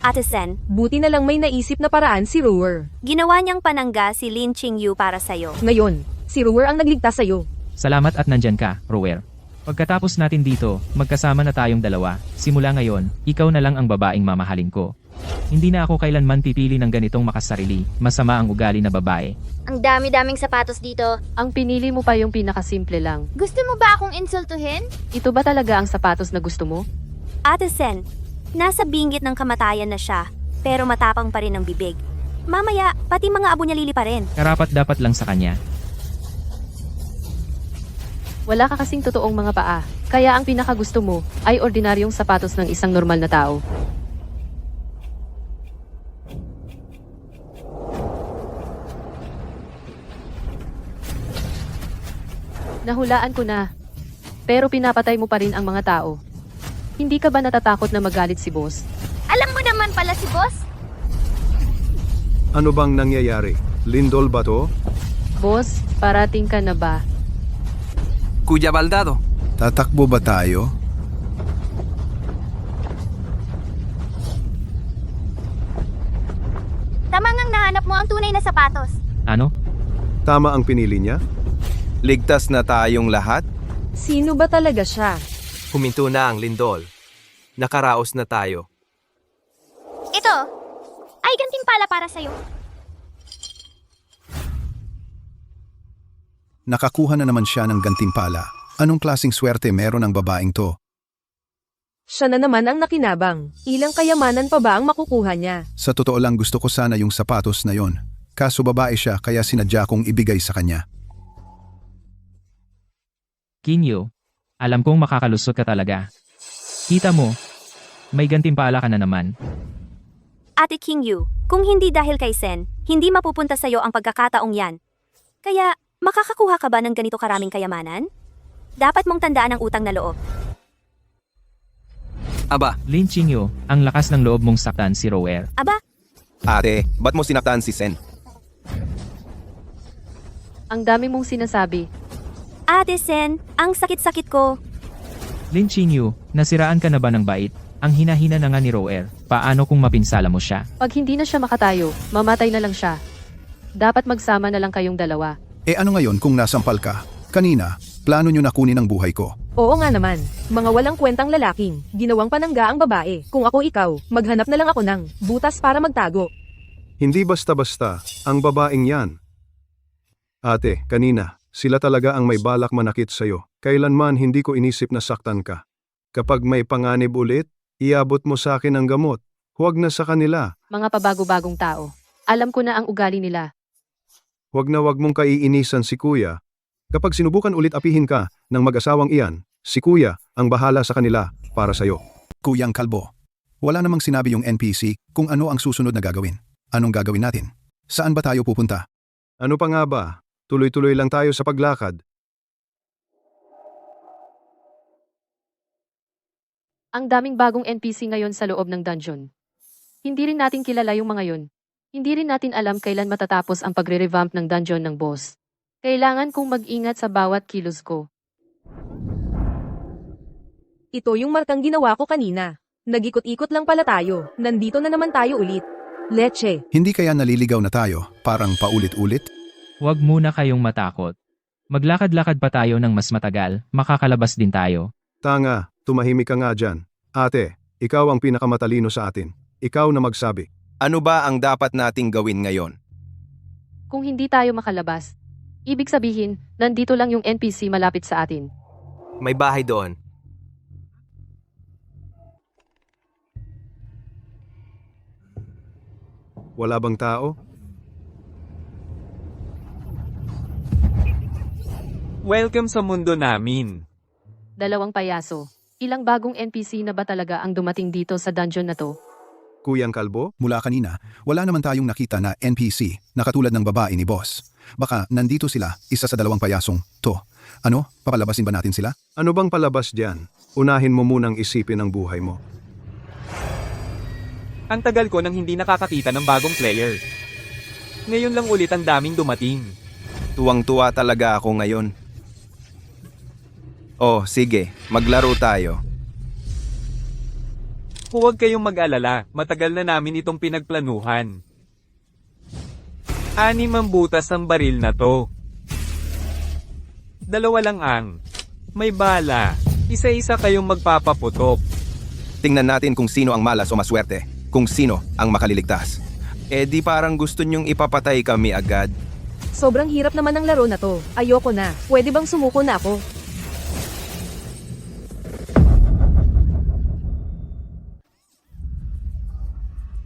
Ate Sen, Buti na lang may naisip na paraan si Rower. ginawa niyang panangga si Lin Qingyu para sa'yo. Ngayon, si Rower ang nagligtas sa'yo. Salamat at nandyan ka, Rower. Pagkatapos natin dito, magkasama na tayong dalawa. Simula ngayon, ikaw na lang ang babaeng mamahalin ko. Hindi na ako kailanman pipili ng ganitong makasarili, masama ang ugali na babae. Ang dami-daming sapatos dito. Ang pinili mo pa yung pinakasimple lang. Gusto mo ba akong insultuhin? Ito ba talaga ang sapatos na gusto mo? Ate Sen, nasa binggit ng kamatayan na siya, pero matapang pa rin ang bibig. Mamaya, pati mga abo niya lili pa rin. Karapat dapat lang sa kanya. Wala ka kasing totoong mga paa, kaya ang pinakagusto mo ay ordinaryong sapatos ng isang normal na tao. Nahulaan ko na. Pero pinapatay mo pa rin ang mga tao. Hindi ka ba natatakot na magalit si boss? Alam mo naman pala si boss. Ano bang nangyayari? Lindol ba to? Boss, parating ka na ba? Kuya Baldado, Tatakbo ba tayo? Tama ngang nahanap mo ang tunay na sapatos. Ano? Tama ang pinili niya? Ligtas na tayong lahat? Sino ba talaga siya? huminto na ang lindol. Nakaraos na tayo. Ito, ay gantimpala para sa'yo. Nakakuha na naman siya ng gantimpala. Anong klaseng swerte meron ang babaeng to? Siya na naman ang nakinabang. Ilang kayamanan pa ba ang makukuha niya? Sa totoo lang gusto ko sana yung sapatos na yon. Kaso babae siya kaya sinadya kong ibigay sa kanya. Kinyo, alam kong makakalusot ka talaga. Kita mo, may gantimpala ka na naman. Ate Qingyu, kung hindi dahil kay Sen, hindi mapupunta sa'yo ang pagkakataong yan. Kaya, makakakuha ka ba ng ganito karaming kayamanan? Dapat mong tandaan ang utang na loob. Aba, Lin Qingyo, ang lakas ng loob mong saktan si Rower. Aba, Ate, ba't mo sinaktan si Sen? Ang dami mong sinasabi. Ate Sen, ang sakit-sakit ko. Lin Qingyo, nasiraan ka na ba ng bait? Ang hinahina na nga ni Rower, paano kung mapinsala mo siya? Pag hindi na siya makatayo, mamatay na lang siya. Dapat magsama na lang kayong dalawa. Eh ano ngayon kung nasampal ka? Kanina, plano nyo na kunin ang buhay ko. Oo nga naman, mga walang kwentang lalaking, ginawang panangga ang babae. Kung ako ikaw, maghanap na lang ako ng butas para magtago. Hindi basta-basta ang babaeng yan. Ate, kanina, sila talaga ang may balak manakit sa'yo. Kailanman hindi ko inisip na saktan ka. Kapag may panganib ulit, iabot mo sa akin ang gamot. Huwag na sa kanila. Mga pabago-bagong tao. Alam ko na ang ugali nila. Wag na wag mong kaiinisan si kuya. Kapag sinubukan ulit apihin ka ng mag-asawang iyan, si kuya ang bahala sa kanila para sa'yo. Kuyang Kalbo, wala namang sinabi yung NPC kung ano ang susunod na gagawin. Anong gagawin natin? Saan ba tayo pupunta? Ano pa nga ba? Tuloy-tuloy lang tayo sa paglakad. Ang daming bagong NPC ngayon sa loob ng dungeon. Hindi rin natin kilala yung mga yun. Hindi rin natin alam kailan matatapos ang pagre-revamp ng dungeon ng boss. Kailangan kong mag-ingat sa bawat kilos ko. Ito yung markang ginawa ko kanina. Nag-ikot-ikot lang pala tayo. Nandito na naman tayo ulit. Leche. Hindi kaya naliligaw na tayo, parang paulit-ulit? Huwag muna kayong matakot. Maglakad-lakad pa tayo ng mas matagal, makakalabas din tayo. Tanga, tumahimik ka nga dyan. Ate, ikaw ang pinakamatalino sa atin. Ikaw na magsabi. Ano ba ang dapat nating gawin ngayon? Kung hindi tayo makalabas, ibig sabihin, nandito lang yung NPC malapit sa atin. May bahay doon. Wala bang tao? Welcome sa mundo namin. Dalawang payaso. Ilang bagong NPC na ba talaga ang dumating dito sa dungeon na to? Kuyang Kalbo? Mula kanina, wala naman tayong nakita na NPC na katulad ng babae ni boss. Baka nandito sila, isa sa dalawang payasong to. Ano, papalabasin ba natin sila? Ano bang palabas dyan? Unahin mo munang isipin ang buhay mo. Ang tagal ko nang hindi nakakakita ng bagong player. Ngayon lang ulit ang daming dumating. Tuwang-tuwa talaga ako ngayon. Oh, sige, maglaro tayo. Huwag kayong mag-alala, matagal na namin itong pinagplanuhan. 6 ang butas ang baril na to. 2 lang ang. May bala. Isa-isa kayong magpapaputok. Tingnan natin kung sino ang malas o maswerte. Kung sino ang makaliligtas. Eh di parang gusto nyong ipapatay kami agad. Sobrang hirap naman ng laro na to. Ayoko na. Pwede bang sumuko na ako?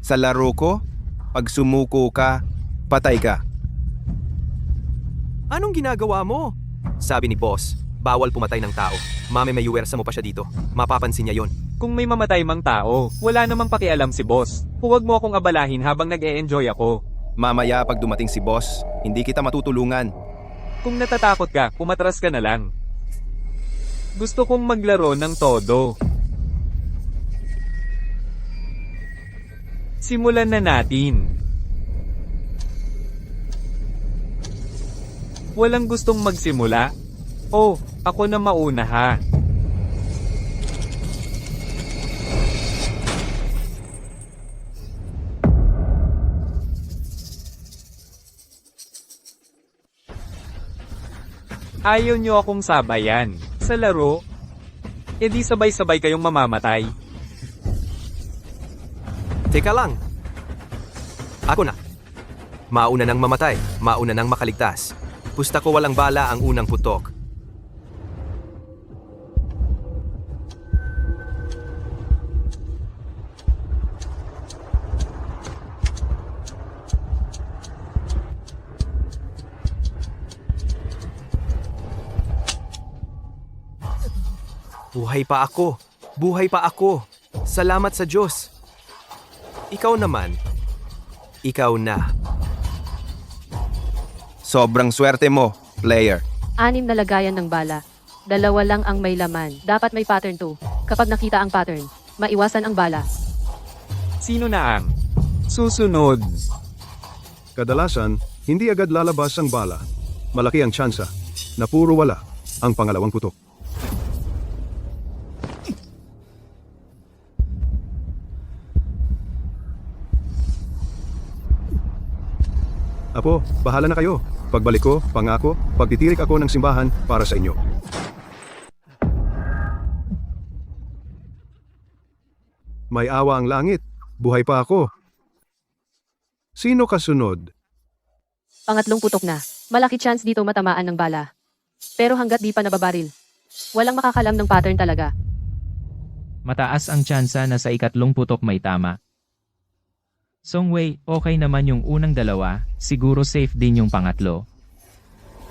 Sa laro ko, pag sumuko ka, patay ka. Anong ginagawa mo? Sabi ni boss, bawal pumatay ng tao. Mame-mayuwersa mo pa siya dito. Mapapansin niya yon. Kung may mamatay mang tao, wala namang pakialam si boss. Huwag mo akong abalahin habang nag-e-enjoy ako. Mamaya pag dumating si boss, hindi kita matutulungan. Kung natatakot ka, pumatras ka na lang. Gusto kong maglaro ng todo. Simulan na natin. Walang gustong magsimula? Oh, ako na mauna ha. Ayaw nyo akong sabayan. Sa laro, edi sabay-sabay kayong mamamatay. Teka lang. Ako na. Mauna nang mamatay, mauna nang makaligtas. Pusta ko walang bala ang unang putok. Buhay pa ako. Buhay pa ako. Salamat sa Diyos. Ikaw naman. Ikaw na. Sobrang swerte mo, player. 6 na lagayan ng bala. 2 lang ang may laman. Dapat may pattern to. Kapag nakita ang pattern, maiwasan ang bala. Sino na ang susunod? Kadalasan, hindi agad lalabas ang bala. Malaki ang tsansa na puro wala ang pangalawang putok. Apo, bahala na kayo. Pagbalik ko, pangako, pagtitirik ako ng simbahan para sa inyo. May awa ang langit. Buhay pa ako. Sino kasunod? Pangatlong putok na. Malaki chance dito matamaan ng bala. Pero hanggat di pa nababaril, walang makakalam ng pattern talaga. Mataas ang tsansa na sa ikatlong putok may tama. Songwei, okay naman yung unang dalawa, siguro safe din yung pangatlo.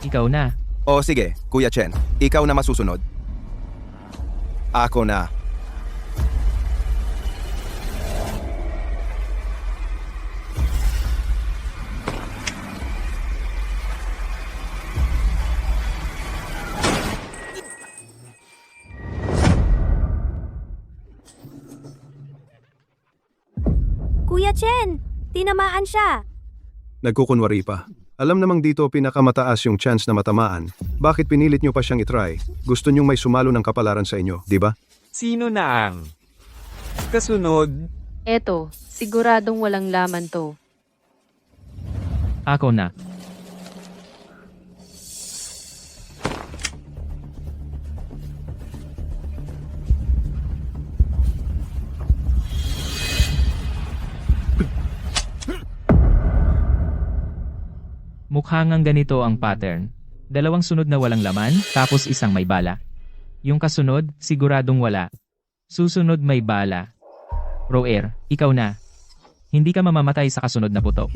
Ikaw na. O sige, Kuya Chen, ikaw na masusunod. Ako na. Kuya Chen, tinamaan siya. Nagkukunwari pa. Alam namang dito pinakamataas yung chance na matamaan. Bakit pinilit nyo pa siyang itry? Gusto nyong may sumalo ng kapalaran sa inyo, di ba? Sino na ang kasunod? Eto, siguradong walang laman to. Ako na. Mukha ngang ganito ang pattern. Dalawang sunod na walang laman, tapos isang may bala. Yung kasunod, siguradong wala. Susunod may bala. Roer, ikaw na. Hindi ka mamamatay sa kasunod na putok.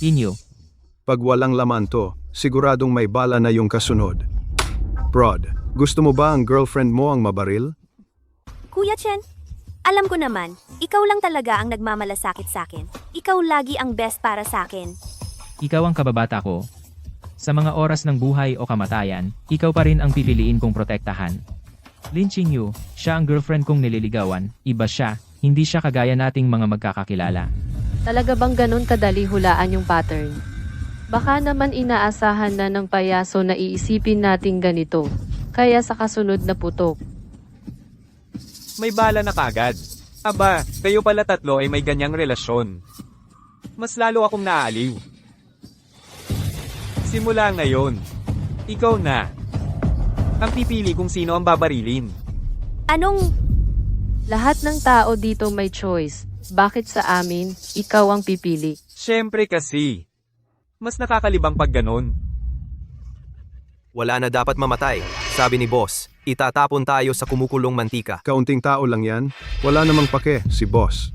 Inyo. Pag walang laman to, siguradong may bala na yung kasunod. Prod, gusto mo ba ang girlfriend mo ang mabaril? Kuya Chen, alam ko naman, ikaw lang talaga ang nagmamalasakit sa akin. Ikaw lagi ang best para sa akin. Ikaw ang kababata ko. Sa mga oras ng buhay o kamatayan, ikaw pa rin ang pipiliin kong protektahan. Lin Qingyu, siya ang girlfriend kong nililigawan, iba siya, hindi siya kagaya nating mga magkakakilala. Talaga bang ganun kadali hulaan yung pattern? Baka naman inaasahan na ng payaso na iisipin nating ganito. Kaya sa kasunod na putok. May bala na kagad. Aba, kayo pala tatlo ay may ganyang relasyon. Mas lalo akong naaaliw. Simula ngayon, ikaw na. Ang pipili kung sino ang babarilin. Anong... Lahat ng tao dito may choice. Bakit sa amin, ikaw ang pipili? Siyempre kasi. Mas nakakalibang pag ganon. Wala na dapat mamatay, sabi ni boss. Itatapon tayo sa kumukulong mantika. Kaunting tao lang yan. Wala namang pake, si boss.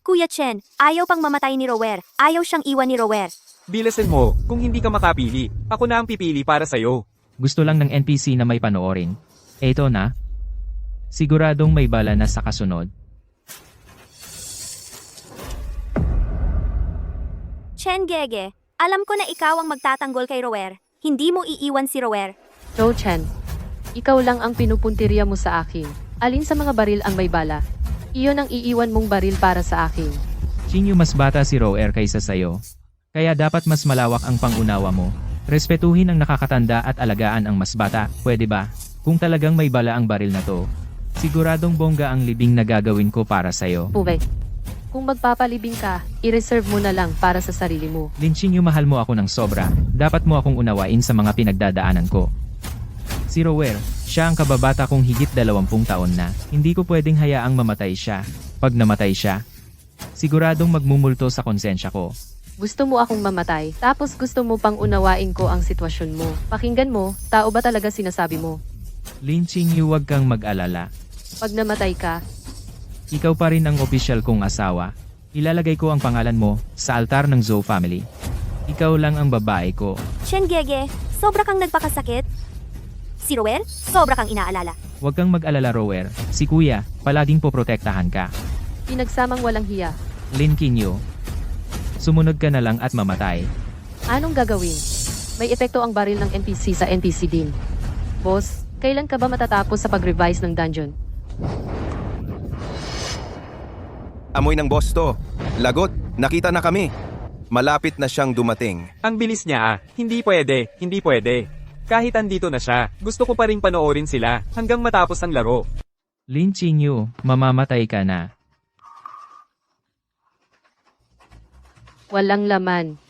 Kuya Chen, ayaw pang mamatay ni Rower. Ayaw siyang iwan ni Rower. Bilasin mo, kung hindi ka makapili, ako na ang pipili para sa'yo. Gusto lang ng NPC na may panoorin. Eto na. Siguradong may bala na sa kasunod. Chen Gege, alam ko na ikaw ang magtatanggol kay Rower. Hindi mo iiwan si Rower. Zhou Chen, ikaw lang ang pinupuntirya mo sa akin. Alin sa mga baril ang may bala? Iyon ang iiwan mong baril para sa akin. Qingyu, mas bata si Roer kaysa sayo. Kaya dapat mas malawak ang pangunawa mo. Respetuhin ang nakakatanda at alagaan ang mas bata, pwede ba? Kung talagang may bala ang baril na to, siguradong bongga ang libing na gagawin ko para sayo. Puwe, kung magpapalibing ka, i-reserve mo na lang para sa sarili mo. Lin Qingyu, mahal mo ako ng sobra. Dapat mo akong unawain sa mga pinagdadaanan ko. Si Rower, siya ang kababata kong higit 20 taon na. Hindi ko pwedeng hayaang mamatay siya. Pag namatay siya, siguradong magmumulto sa konsensya ko. Gusto mo akong mamatay, tapos gusto mo pang unawain ko ang sitwasyon mo. Pakinggan mo, tao ba talaga sinasabi mo? Lin Qingyu, huwag kang mag-alala. Pag namatay ka, Ikaw pa rin ang opisyal kong asawa. Ilalagay ko ang pangalan mo sa altar ng Zhou family. Ikaw lang ang babae ko. Chen Gege, sobra kang nagpakasakit. Si Rower, sobra kang inaalala. Huwag kang mag-alala, Rower. Si Kuya, palaging poprotektahan ka. pinagsamang walang hiya. Lin Qingyu, sumunod ka na lang at mamatay. Anong gagawin? May epekto ang baril ng NPC sa NPC din. Boss, kailan ka ba matatapos sa pag-revise ng dungeon? Amoy ng boss to. Lagot, nakita na kami. Malapit na siyang dumating. Ang bilis niya hindi pwede, hindi pwede. Kahit andito na siya, gusto ko pa rin panoorin sila hanggang matapos ang laro. Lin Qingyu, mamamatay ka na. Walang laman.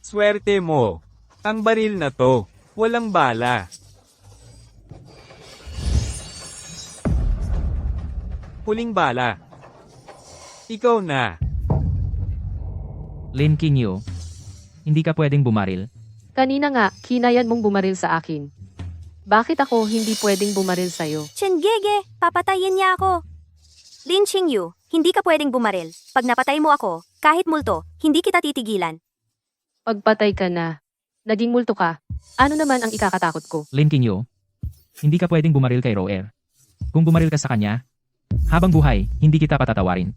Swerte mo. Ang baril na to, walang bala. Huling bala. Ikaw na. Lin Qingyu, hindi ka pwedeng bumaril. Kanina nga, kinayan mong bumaril sa akin. Bakit ako hindi pwedeng bumaril sa'yo? Chen Gege, papatayin niya ako. Lin Qingyu, hindi ka pwedeng bumaril. Pag napatay mo ako, kahit multo, hindi kita titigilan. Pagpatay ka na. Naging multo ka. Ano naman ang ikakatakot ko? Lin Qingyu, hindi ka pwedeng bumaril kay Roer. Kung bumaril ka sa kanya, habang buhay, hindi kita patatawarin.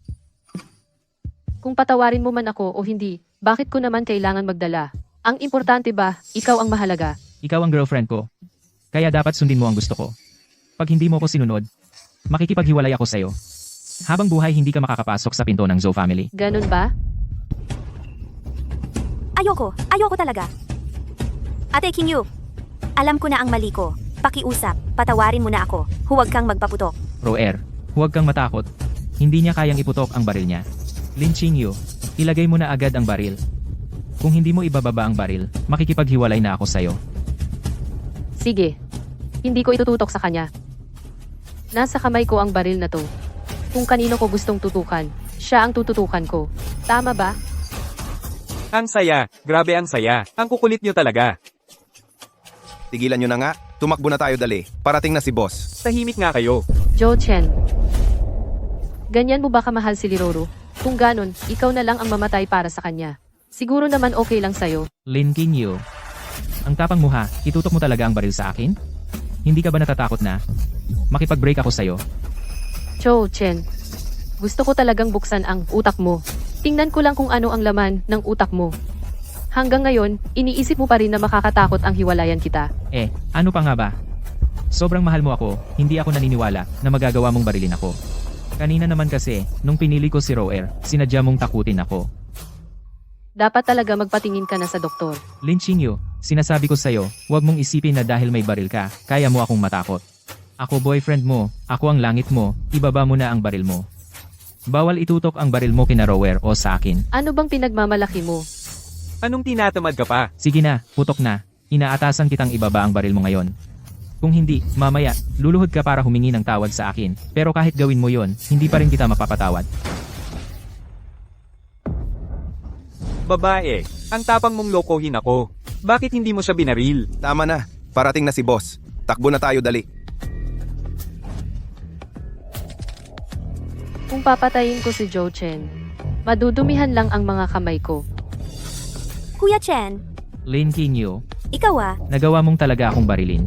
Kung patawarin mo man ako o hindi, bakit ko naman kailangan magdala? Ang importante ba, ikaw ang mahalaga? Ikaw ang girlfriend ko. Kaya dapat sundin mo ang gusto ko. Pag hindi mo ko sinunod, makikipaghiwalay ako sa'yo. Habang buhay hindi ka makakapasok sa pinto ng Zhou family. Ganun ba? Ayoko talaga. Ate Qingyu, alam ko na ang mali ko. Pakiusap, patawarin mo na ako. Huwag kang magpaputok. Roer, huwag kang matakot. Hindi niya kayang iputok ang baril niya. Lin Qingyu, ilagay mo na agad ang baril. Kung hindi mo ibababa ang baril, makikipaghiwalay na ako sa'yo. Sige. Hindi ko itututok sa kanya. Nasa kamay ko ang baril na to. Kung kanino ko gustong tutukan, siya ang tututukan ko. Tama ba? Ang saya, grabe ang saya. Ang kukulit nyo talaga. Tigilan nyo na nga, tumakbo na tayo dali. Parating na si boss. Tahimik nga kayo. Zhou Chen. Ganyan mo ba kamahal si Liroro? Kung ganon, ikaw na lang ang mamatay para sa kanya. Siguro naman okay lang sa'yo. Lin Qingyu, ang tapang mo ha, itutok mo talaga ang baril sa akin? Hindi ka ba natatakot na? Makipag-break ako sa'yo. Zhou Chen. Gusto ko talagang buksan ang utak mo. Tingnan ko lang kung ano ang laman ng utak mo. Hanggang ngayon, iniisip mo pa rin na makakatakot ang hiwalayan kita. Ano pa nga ba? Sobrang mahal mo ako, hindi ako naniniwala na magagawa mong barilin ako. Kanina naman kasi, nung pinili ko si Roer, sinadya mong takutin ako. Dapat talaga magpatingin ka na sa doktor. Lin Qingyu, sinasabi ko sa'yo, huwag mong isipin na dahil may baril ka, kaya mo akong matakot. Ako boyfriend mo, ako ang langit mo, ibaba mo na ang baril mo. Bawal itutok ang baril mo kina Roer o sa akin. Ano bang pinagmamalaki mo? Anong tinatamad ka pa? Sige na, putok na. Inaatasan kitang ibaba ang baril mo ngayon. Kung hindi, mamaya, luluhod ka para humingi ng tawad sa akin. Pero kahit gawin mo yon, hindi pa rin kita mapapatawad. Babae, ang tapang mong lokohin ako. Bakit hindi mo siya binaril? Tama na, parating na si boss. Takbo na tayo dali. Kung papatayin ko si Zhou Chen, madudumihan lang ang mga kamay ko. Kuya Chen, Lin Qingyu, ikaw nagawa mong talaga akong barilin.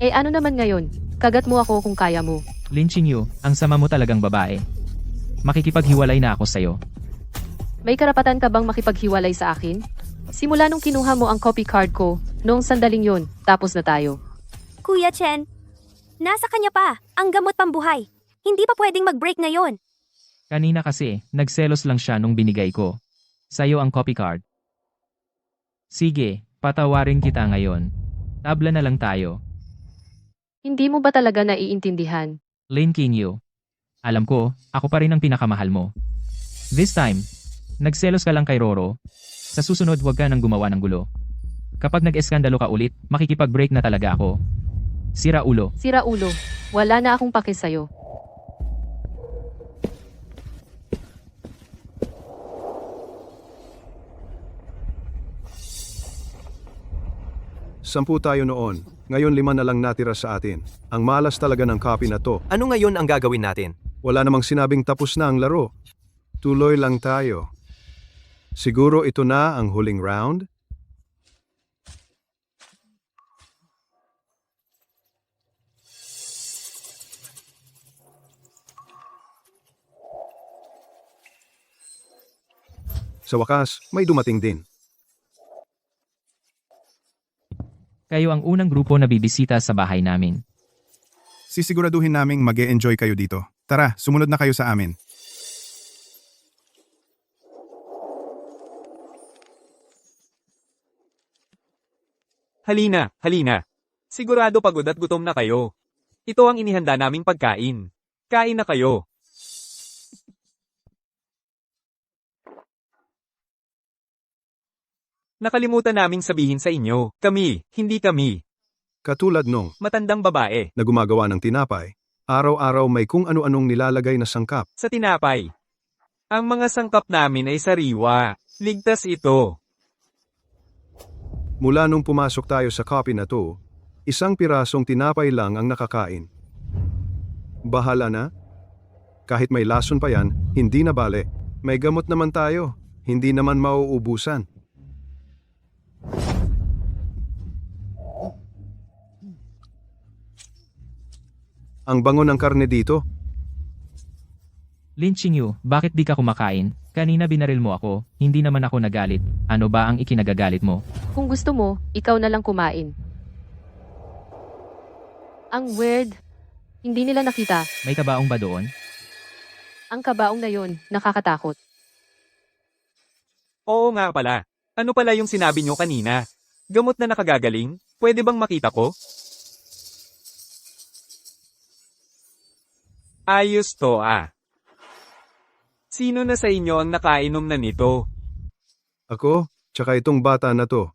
Ano naman ngayon? Kagat mo ako kung kaya mo. Lin Qingyu, ang sama mo talagang babae. Makikipaghiwalay na ako sa'yo. May karapatan ka bang makipaghiwalay sa akin? Simula nung kinuha mo ang copy card ko, noong sandaling yon, tapos na tayo. Kuya Chen, nasa kanya pa, ang gamot pambuhay. Hindi pa pwedeng mag-break ngayon. Kanina kasi, nagselos lang siya nung binigay ko. Sa'yo ang copy card. Sige, patawarin kita ngayon. Tabla na lang tayo. Hindi mo ba talaga naiintindihan? Lin Qingyu, alam ko, ako pa rin ang pinakamahal mo. This time, nagselos ka lang kay Roro. Sa susunod huwag ka nang gumawa ng gulo. Kapag nag-eskandalo ka ulit, makikipag-break na talaga ako. Sira ulo. Sira ulo. Wala na akong pake sa'yo. Sampu tayo noon. Ngayon 5 na lang natira sa atin. Ang malas talaga ng copy na to. Ano ngayon ang gagawin natin? Wala namang sinabing tapos na ang laro. Tuloy lang tayo. Siguro ito na ang huling round? Sa wakas, may dumating din. Kayo ang unang grupo na bibisita sa bahay namin. Sisiguraduhin naming mag-e-enjoy kayo dito. Tara, sumunod na kayo sa amin. Halina, halina. Sigurado pagod at gutom na kayo. Ito ang inihanda naming pagkain. Kain na kayo. Nakalimutan naming sabihin sa inyo, kami, hindi kami. Katulad nung Matandang babae. na gumagawa ng tinapay, araw-araw may kung ano-anong nilalagay na sangkap. Sa tinapay. Ang mga sangkap namin ay sariwa. Ligtas ito. Mula nung pumasok tayo sa copy na to, isang pirasong tinapay lang ang nakakain. Bahala na. Kahit may lason pa yan, hindi na bale. May gamot naman tayo. Hindi naman mauubusan. Ang bango ng karne dito. Lin Qingyu, bakit di ka kumakain? Kanina binaril mo ako, hindi naman ako nagalit. Ano ba ang ikinagagalit mo? Kung gusto mo, ikaw na lang kumain. Ang weird. Hindi nila nakita. May kabaong ba doon? Ang kabaong na yon, nakakatakot. Oo nga pala. Ano pala yung sinabi nyo kanina? Gamot na nakagagaling? Pwede bang makita ko? Ayos to ah. Sino na sa inyo ang nakainom na nito? Ako, tsaka itong bata na to.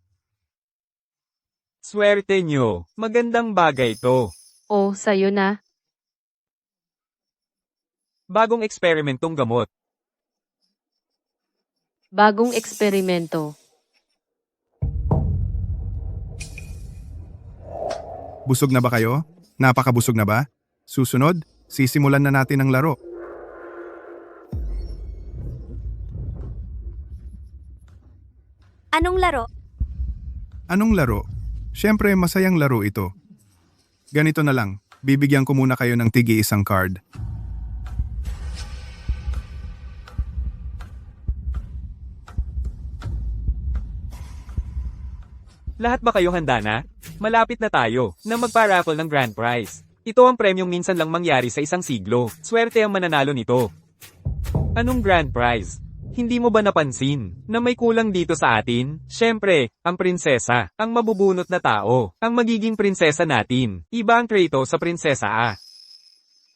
Swerte nyo. Magandang bagay to. O, sa'yo na. Bagong eksperimentong gamot. Bagong eksperimento. Busog na ba kayo? Napakabusog na ba? Susunod, sisimulan na natin ang laro. Anong laro? Anong laro? Siyempre, masayang laro ito. Ganito na lang, bibigyan ko muna kayo ng tigi-isang card. Lahat ba kayo handa na? Malapit na tayo na magpa-raffle ng grand prize. Ito ang premyong minsan lang mangyari sa isang siglo. Swerte ang mananalo nito. Anong grand prize? Hindi mo ba napansin na may kulang dito sa atin? Siyempre, ang prinsesa, ang mabubunot na tao, ang magiging prinsesa natin. Iba ang traito sa prinsesa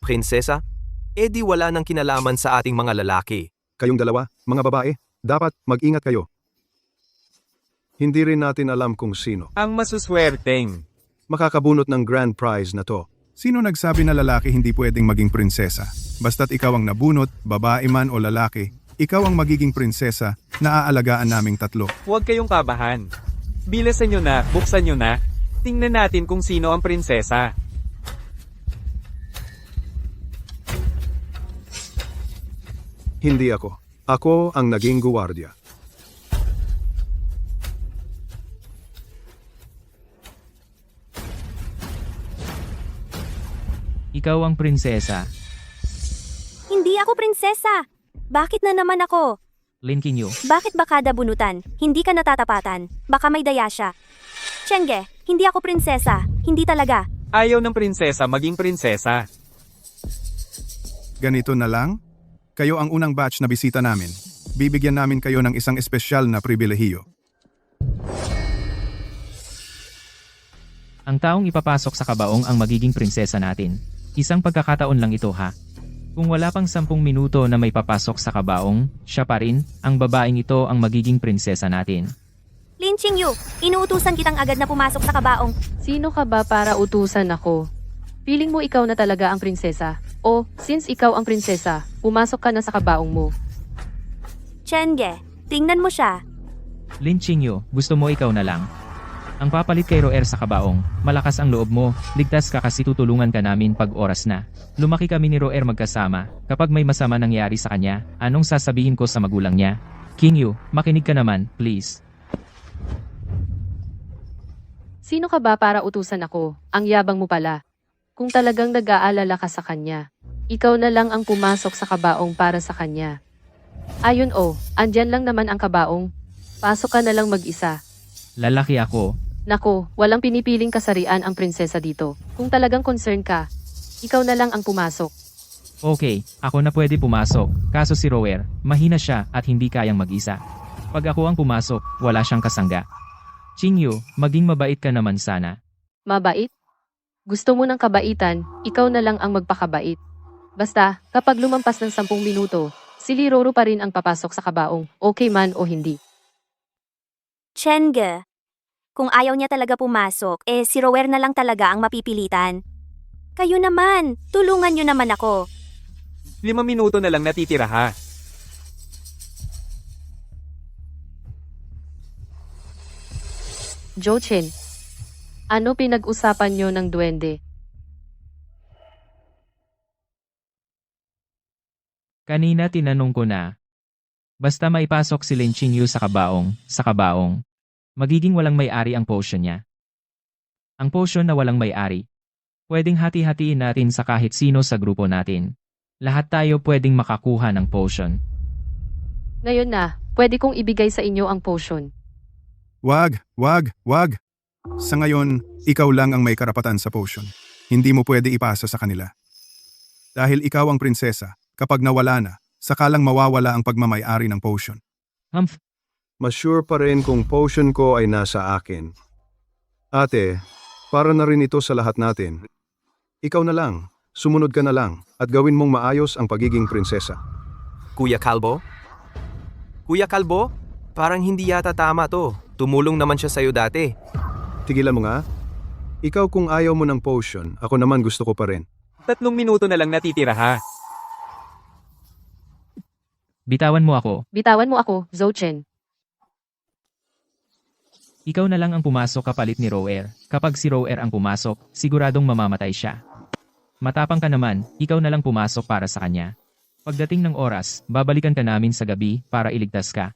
Prinsesa? Eh di wala nang kinalaman sa ating mga lalaki. Kayong dalawa, mga babae, dapat mag-ingat kayo. Hindi rin natin alam kung sino Ang masuswerteng. makakabunot ng grand prize na to. Sino nagsabi na lalaki hindi pwedeng maging prinsesa? Basta't ikaw ang nabunot, babae man o lalaki, ikaw ang magiging prinsesa na aalagaan naming tatlo. Huwag kayong kabahan. Bilasan nyo na, buksan nyo na. Tingnan natin kung sino ang prinsesa. Hindi ako. Ako ang naging guwardiya. Ikaw ang prinsesa. Hindi ako prinsesa. Bakit na naman ako? Lin Qingyu, Bakit ba kada bunutan? Hindi ka natatapatan. Baka may daya siya. Chenge, hindi ako prinsesa. Hindi talaga. Ayaw ng prinsesa maging prinsesa. Ganito na lang? Kayo ang unang batch na bisita namin. Bibigyan namin kayo ng isang espesyal na pribilehiyo. ang taong ipapasok sa kabaong ang magiging prinsesa natin. Isang pagkakataon lang ito ha. Kung wala pang 10 minuto na may papasok sa kabaong, siya pa rin, ang babaeng ito ang magiging prinsesa natin. Lin Qingyu, inuutusan kitang agad na pumasok sa kabaong. Sino ka ba para utusan ako? Feeling mo ikaw na talaga ang prinsesa? O, since ikaw ang prinsesa, pumasok ka na sa kabaong mo. Chenge, tingnan mo siya. Lin Qingyu, gusto mo ikaw na lang? Ang papalit kay Roer sa kabaong, malakas ang loob mo, ligtas ka kasi tutulungan ka namin pag oras na. Lumaki kami ni Roer magkasama, kapag may masama nangyari sa kanya, anong sasabihin ko sa magulang niya? Qingyu, makinig ka naman, please. Sino ka ba para utusan ako? Ang yabang mo pala. Kung talagang nag-aalala ka sa kanya, ikaw na lang ang pumasok sa kabaong para sa kanya. Ayun andyan lang naman ang kabaong. Pasok ka na lang mag-isa. Lalaki ako. Nako, walang pinipiling kasarian ang prinsesa dito. Kung talagang concern ka, ikaw na lang ang pumasok. Okay, ako na pwede pumasok, kaso si Roer, mahina siya at hindi kayang mag-isa. Pag ako ang pumasok, wala siyang kasangga. Qingyu, maging mabait ka naman sana. Mabait? Gusto mo ng kabaitan, ikaw na lang ang magpakabait. Basta, kapag lumampas ng 10 minuto, si Liroro pa rin ang papasok sa kabaong, okay man o hindi. Chenge, kung ayaw niya talaga pumasok, si Rower na lang talaga ang mapipilitan. Kayo naman, tulungan niyo naman ako. 5 minuto na lang natitira ha. Jochen, ano pinag-usapan nyo ng duwende? Kanina tinanong ko na. Basta maipasok si Lin Qingyu sa kabaong, magiging walang may-ari ang potion niya. Ang potion na walang may-ari, pwedeng hati-hatiin natin sa kahit sino sa grupo natin. Lahat tayo pwedeng makakuha ng potion. Ngayon na, pwede kong ibigay sa inyo ang potion. Wag. Sa ngayon, ikaw lang ang may karapatan sa potion. Hindi mo pwede ipasa sa kanila. Dahil ikaw ang prinsesa, kapag nawala na, sakalang mawawala ang pagmamay-ari ng potion. Humph, Mas sure pa rin kung potion ko ay nasa akin. Ate, para na rin ito sa lahat natin. Ikaw na lang, sumunod ka na lang, at gawin mong maayos ang pagiging prinsesa. Kuya Kalbo? Kuya Kalbo? Parang hindi yata tama to. Tumulong naman siya sa'yo dati. Tigilan mo nga. Ikaw kung ayaw mo ng potion, ako naman gusto ko pa rin. 3 minuto na lang natitira ha. bitawan mo ako. Bitawan mo ako, Zhou Chen. Ikaw na lang ang pumasok kapalit ni Roer. Kapag si Roer ang pumasok, siguradong mamamatay siya. Matapang ka naman, ikaw na lang pumasok para sa kanya. Pagdating ng oras, babalikan ka namin sa gabi para iligtas ka.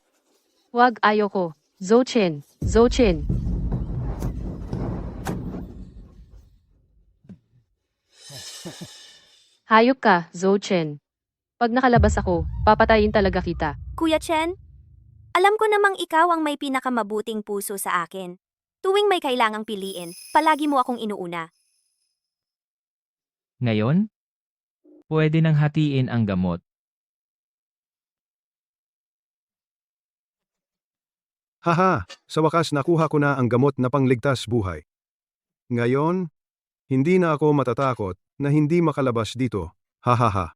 Huwag, ayoko. Zhou Chen. Zhou Chen. Hayop ka, Zhou Chen. Pag nakalabas ako, papatayin talaga kita. Kuya Chen, alam ko namang ikaw ang may pinakamabuting puso sa akin. Tuwing may kailangang piliin, palagi mo akong inuuna. Ngayon? Pwede nang hatiin ang gamot. Haha, sa wakas nakuha ko na ang gamot na pangligtas buhay. Ngayon, hindi na ako matatakot na hindi makalabas dito. Hahaha.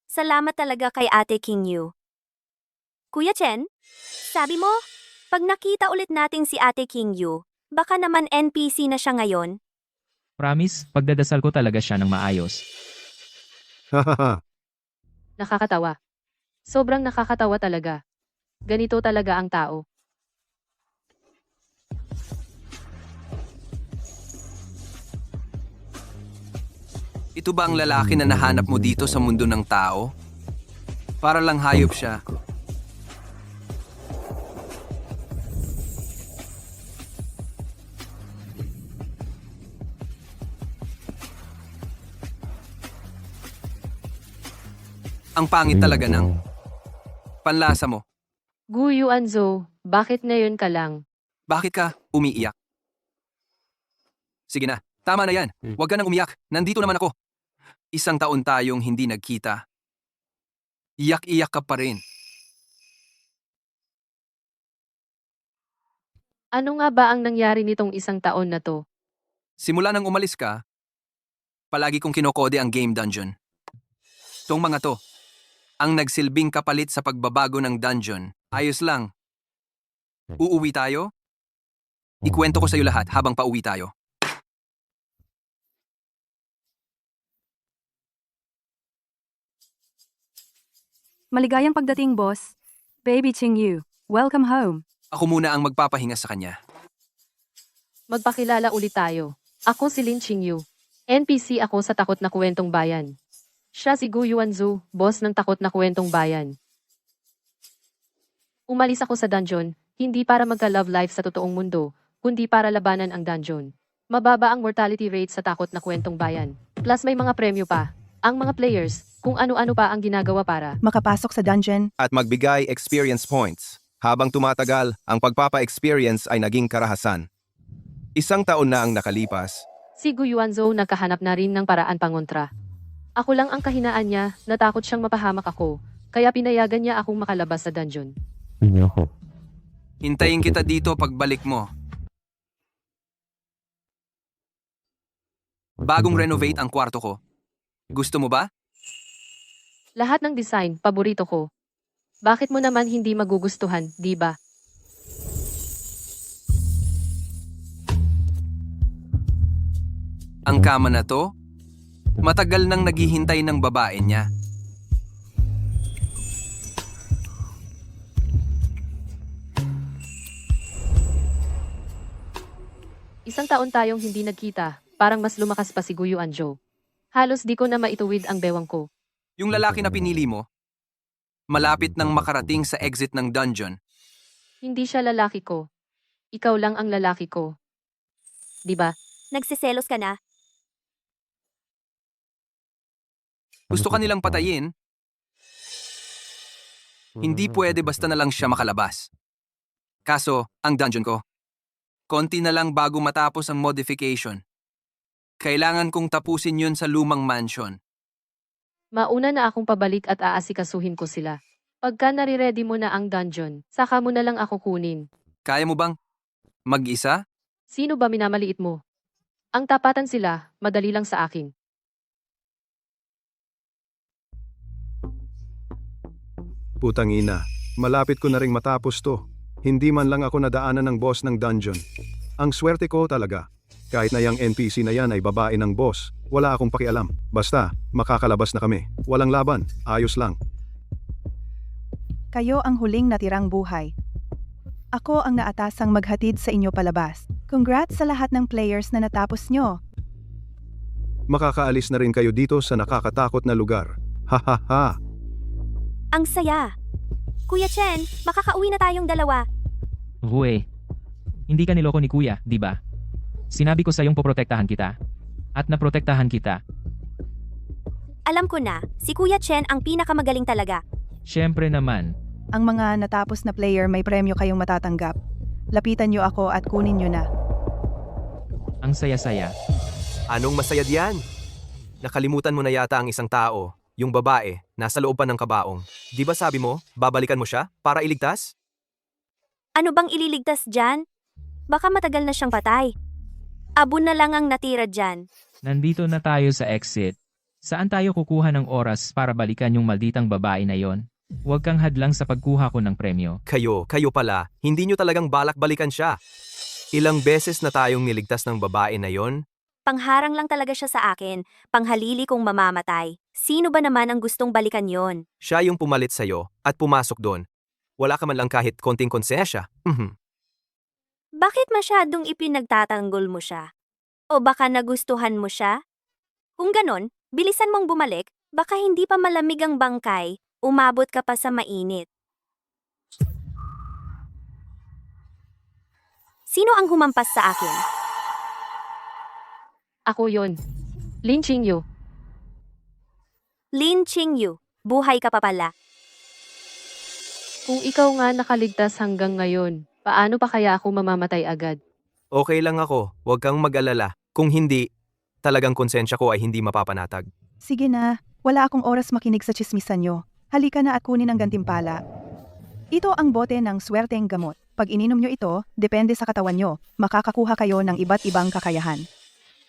Salamat talaga kay Ate King Yu. Kuya Chen, sabi mo, pag nakita ulit nating si Ate King Yu, baka naman NPC na siya ngayon. Promise, pagdadasal ko talaga siya ng maayos. Hahaha. Nakakatawa. Sobrang nakakatawa talaga. Ganito talaga ang tao. Ito ba ang lalaki na nahanap mo dito sa mundo ng tao? Para lang hayop siya. Ang pangit talaga ng panlasa mo. Gu Yuanzhou, bakit ngayon ka lang? Bakit ka umiiyak? Sige na, tama na yan. Huwag ka nang umiyak. Nandito naman ako. 1 taon tayong hindi nagkita. Iyak-iyak ka pa rin. Ano nga ba ang nangyari nitong 1 taon na to? Simula nang umalis ka, palagi kong kinokode ang game dungeon. Tong mga to, ang nagsilbing kapalit sa pagbabago ng dungeon. Ayos lang. Uuwi tayo? Ikwento ko sa'yo lahat habang pauwi tayo. Maligayang pagdating, boss. Baby Ching Yu, welcome home. Ako muna ang magpapahinga sa kanya. Magpakilala ulit tayo. Ako si Lin Qingyu. NPC ako sa Takot na Kwentong Bayan. Siya si Gu Yuanzhou, boss ng Takot na Kwentong Bayan. Umalis ako sa dungeon, hindi para magka-love life sa totoong mundo, kundi para labanan ang dungeon. Mababa ang mortality rate sa Takot na Kwentong Bayan. Plus may mga premyo pa. Ang mga players, kung ano-ano pa ang ginagawa para Makapasok sa dungeon. At magbigay experience points. Habang tumatagal, ang pagpapa-experience ay naging karahasan. 1 taon na ang nakalipas. si Gu Yuanzhou nagkahanap na rin ng paraan pangontra. Ako lang ang kahinaan niya, natakot siyang mapahamak ako, kaya pinayagan niya akong makalabas sa dungeon. Hintayin kita dito pagbalik mo. Bagong renovate ang kwarto ko. Gusto mo ba? Lahat ng design, paborito ko. Bakit mo naman hindi magugustuhan, di ba? Ang kama na to? Matagal nang naghihintay ng babae niya. Isang taon tayong hindi nagkita, parang mas lumakas pa si Gu Yuanzhou. Halos di ko na maituwid ang bewang ko. Yung lalaki na pinili mo, malapit nang makarating sa exit ng dungeon. Hindi siya lalaki ko. Ikaw lang ang lalaki ko. 'Di ba? Nagsiselos ka na? Gusto ka nilang patayin? Hindi pwede basta na lang siya makalabas. Kaso, ang dungeon ko, konti na lang bago matapos ang modification. Kailangan kong tapusin yun sa lumang mansion. Mauna na akong pabalik at aasikasuhin ko sila. Pagka nare-ready mo na ang dungeon, saka mo na lang ako kunin. Kaya mo bang mag-isa? Sino ba minamaliit mo? Ang tapatan sila, madali lang sa akin. Putang ina, malapit ko na ring matapos to. Hindi man lang ako nadaanan ng boss ng dungeon. Ang swerte ko talaga. Kahit na yung NPC na yan ay babae ng boss, wala akong pakialam. Basta, makakalabas na kami. Walang laban, ayos lang. Kayo ang huling natirang buhay. Ako ang naatasang maghatid sa inyo palabas. Congrats sa lahat ng players na natapos nyo. Makakaalis na rin kayo dito sa nakakatakot na lugar. Ha ha ha. Ang saya! Kuya Chen, makakauwi na tayong dalawa. Rue. Hindi ka niloko ni kuya, di ba? Sinabi ko sa iyong poprotektahan kita. At naprotektahan kita. Alam ko na, si Kuya Chen ang pinakamagaling talaga. Siyempre naman. Ang mga natapos na player may premyo kayong matatanggap. Lapitan nyo ako at kunin nyo na. Ang saya-saya. Anong masaya diyan? Nakalimutan mo na yata ang isang tao, yung babae, nasa loob pa ng kabaong. Di ba sabi mo, babalikan mo siya para iligtas? Ano bang ililigtas dyan? Baka matagal na siyang patay. Abo na lang ang natira dyan. Nandito na tayo sa exit. Saan tayo kukuha ng oras para balikan yung malditang babae na yon? Huwag kang hadlang sa pagkuha ko ng premyo. Kayo pala, hindi nyo talagang balak balikan siya. Ilang beses na tayong niligtas ng babae na yon? Pangharang lang talaga siya sa akin, panghalili kong mamamatay. Sino ba naman ang gustong balikan yon? Siya yung pumalit sa'yo at pumasok doon. Wala ka man lang kahit konting konsensya. Bakit masyadong ipinagtatanggol mo siya? O baka nagustuhan mo siya? Kung ganon, bilisan mong bumalik, baka hindi pa malamig ang bangkay, umabot ka pa sa mainit. Sino ang humampas sa akin? Ako yon. Lin Qingyu. Lin Qingyu, buhay ka pa pala. Kung ikaw nga nakaligtas hanggang ngayon, paano pa kaya ako mamamatay agad? Okay lang ako, huwag kang mag-alala. Kung hindi, talagang konsensya ko ay hindi mapapanatag. Sige na, wala akong oras makinig sa chismisan nyo. Halika na at kunin ang gantimpala. Ito ang bote ng swerteng gamot. Pag ininom nyo ito, depende sa katawan nyo, makakakuha kayo ng iba't ibang kakayahan.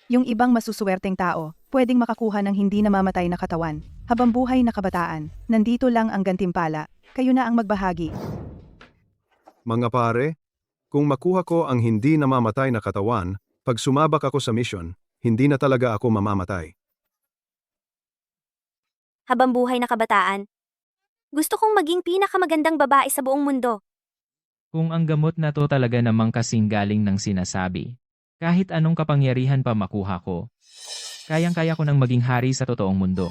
Yung ibang masuswerteng tao, pwedeng makakuha ng hindi namamatay na katawan. Habang buhay na kabataan, nandito lang ang gantimpala. Kayo na ang magbahagi. Mga pare, kung makuha ko ang hindi namamatay na katawan, pag sumabak ako sa mission, hindi na talaga ako mamamatay. Habang buhay na kabataan, gusto kong maging pinakamagandang babae sa buong mundo. Kung ang gamot na to talaga namang kasing galing ng sinasabi, kahit anong kapangyarihan pa makuha ko, kayang-kaya ko nang maging hari sa totoong mundo.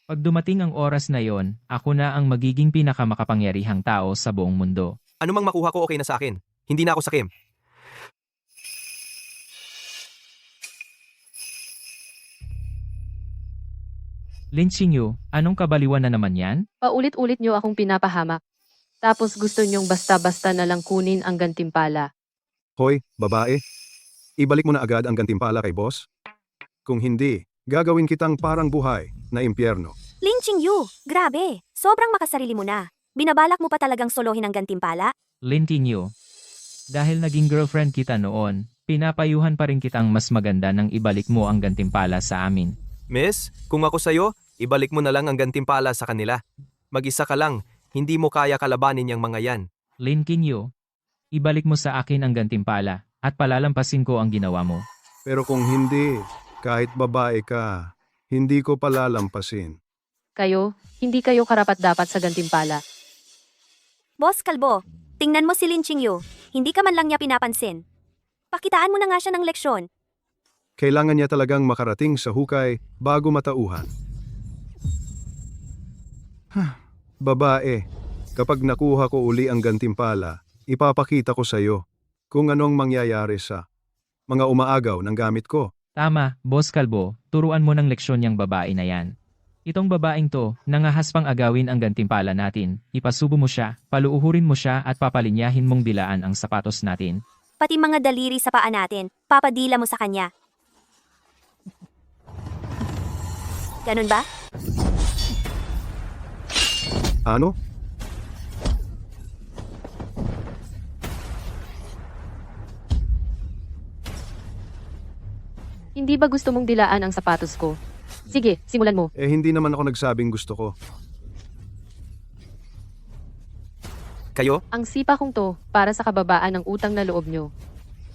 Pag dumating ang oras na yon, ako na ang magiging pinakamakapangyarihang tao sa buong mundo. Ano mang makuha ko okay na sa akin. Hindi na ako sakim. Lin Qingyu, anong kabaliwan na naman yan? Paulit-ulit nyo akong pinapahamak. Tapos gusto nyong basta-basta na lang kunin ang gantimpala. Hoy, babae, ibalik mo na agad ang gantimpala kay boss. Kung hindi, gagawin kitang parang buhay na impyerno. Lin Qingyu, grabe, sobrang makasarili mo na. Binabalak mo pa talagang solohin ang gantimpala? Lin Qingyu, dahil naging girlfriend kita noon, pinapayuhan pa rin kitang mas maganda nang ibalik mo ang gantimpala sa amin. Miss, kung ako sa'yo, ibalik mo na lang ang gantimpala sa kanila. Mag-isa ka lang, hindi mo kaya kalabanin yung mga yan. Lin Qingyu, ibalik mo sa akin ang gantimpala at palalampasin ko ang ginawa mo. Pero kung hindi, kahit babae ka, hindi ko palalampasin. Kayo, hindi kayo karapat-dapat sa gantimpala. Boss Kalbo, tingnan mo si Lin Qingyu, hindi ka man lang niya pinapansin. Pakitaan mo na nga siya ng leksyon. Kailangan niya talagang makarating sa hukay bago matauhan. Babae, kapag nakuha ko uli ang gantimpala, ipapakita ko sa iyo kung anong mangyayari sa mga umaagaw ng gamit ko. Tama, Boss Kalbo, turuan mo ng leksyon yang babae na yan. Itong babaeng to, nangahas pang agawin ang gantimpala natin. Ipasubo mo siya, paluuhurin mo siya at papalinyahin mong dilaan ang sapatos natin. Pati mga daliri sa paa natin, papadila mo sa kanya. Ganun ba? Ano? Hindi ba gusto mong dilaan ang sapatos ko? Sige, simulan mo. Hindi naman ako nagsabing gusto ko. Kayo? Ang sipa kong to, para sa kababaan ng utang na loob nyo.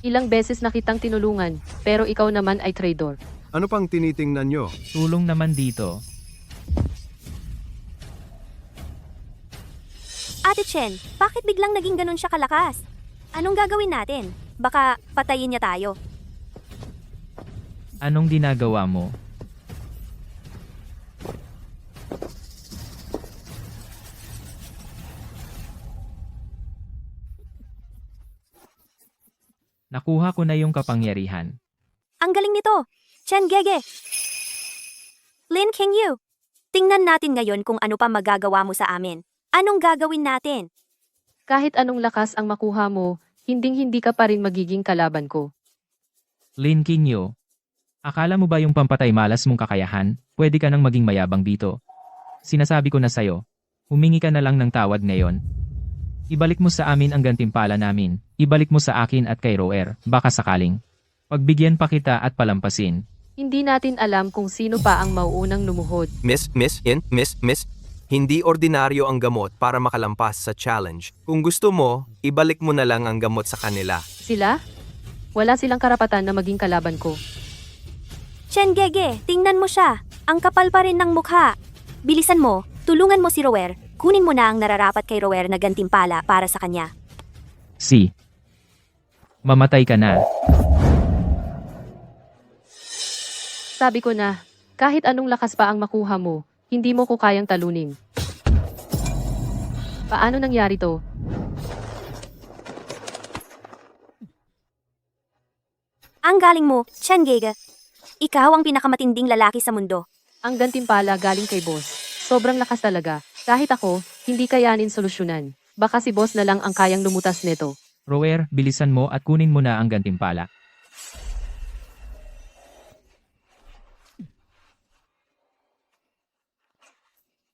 Ilang beses na kitang tinulungan, pero ikaw naman ay traidor. Ano pang tinitingnan nyo? Tulong naman dito. Ate Chen, bakit biglang naging ganun siya kalakas? Anong gagawin natin? Baka patayin niya tayo. Anong ginagawa mo? Nakuha ko na yung kapangyarihan. Ang galing nito! Chen Gege! Lin Qingyu! Tingnan natin ngayon kung ano pa magagawa mo sa amin. Anong gagawin natin? Kahit anong lakas ang makuha mo, hinding-hindi ka pa rin magiging kalaban ko. Lin Qingyu, akala mo ba yung pampatay malas mong kakayahan, pwede ka nang maging mayabang dito? Sinasabi ko na sa'yo, humingi ka na lang ng tawad ngayon. Ibalik mo sa amin ang gantimpala namin, ibalik mo sa akin at kay Roer, baka sakaling. Pagbigyan pa kita at palampasin. Hindi natin alam kung sino pa ang mauunang lumuhod. Miss, hindi ordinaryo ang gamot para makalampas sa challenge. Kung gusto mo, ibalik mo na lang ang gamot sa kanila. Sila? Wala silang karapatan na maging kalaban ko. Chen Gege, tingnan mo siya. Ang kapal pa rin ng mukha. Bilisan mo, tulungan mo si Roer. Kunin mo na ang nararapat kay Roer na gantimpala para sa kanya. Mamatay ka na. Sabi ko na, kahit anong lakas pa ang makuha mo, hindi mo ko kayang talunin. Paano nangyari to? Ang galing mo, Chen Gege. Ikaw ang pinakamatinding lalaki sa mundo. Ang gantimpala galing kay boss. Sobrang lakas talaga. Kahit ako, hindi kayanin solusyonan. Baka si boss na lang ang kayang lumutas nito. Roer, bilisan mo at kunin mo na ang gantimpala.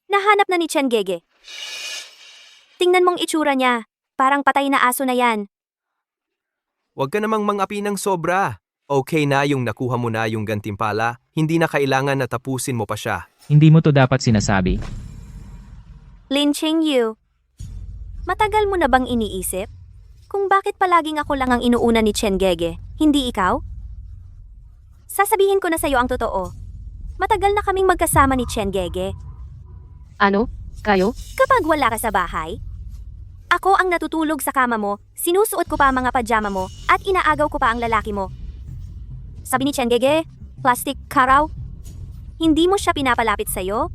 Nahanap na ni Chen Gege. Tingnan mong itsura niya. Parang patay na aso na yan. Huwag ka namang mangapi ng sobra. Okay na yung nakuha mo na yung gantimpala, hindi na kailangan na tapusin mo pa siya. Hindi mo to dapat sinasabi. Lin Qingyu, matagal mo na bang iniisip? Kung bakit palaging ako lang ang inuuna ni Chen Gege, hindi ikaw? Sasabihin ko na sa'yo ang totoo. Matagal na kaming magkasama ni Chen Gege. Ano? Kayo? Kapag wala ka sa bahay, ako ang natutulog sa kama mo, sinusuot ko pa ang mga pajama mo, at inaagaw ko pa ang lalaki mo. Sabi ni Chen Gege, plastic ka raw. Hindi mo siya pinapalapit sa'yo?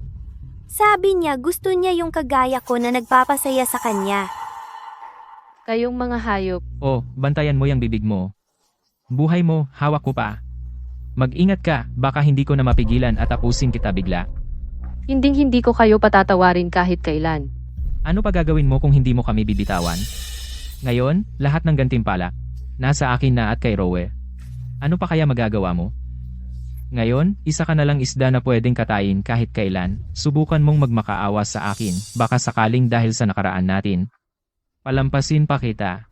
Sabi niya gusto niya yung kagaya ko na nagpapasaya sa kanya. Kayong mga hayop. Oh, bantayan mo yung bibig mo. Buhay mo, hawak ko pa. Mag-ingat ka, baka hindi ko na mapigilan at tapusin kita bigla. Hinding-hindi ko kayo patatawarin kahit kailan. Ano pa gagawin mo kung hindi mo kami bibitawan? Ngayon, lahat ng gantimpala, nasa akin na at kay Rowe. Ano pa kaya magagawa mo? Ngayon, isa ka na lang isda na pwedeng katayin kahit kailan. Subukan mong magmakaawa sa akin, baka sakaling dahil sa nakaraan natin. Palampasin pa kita.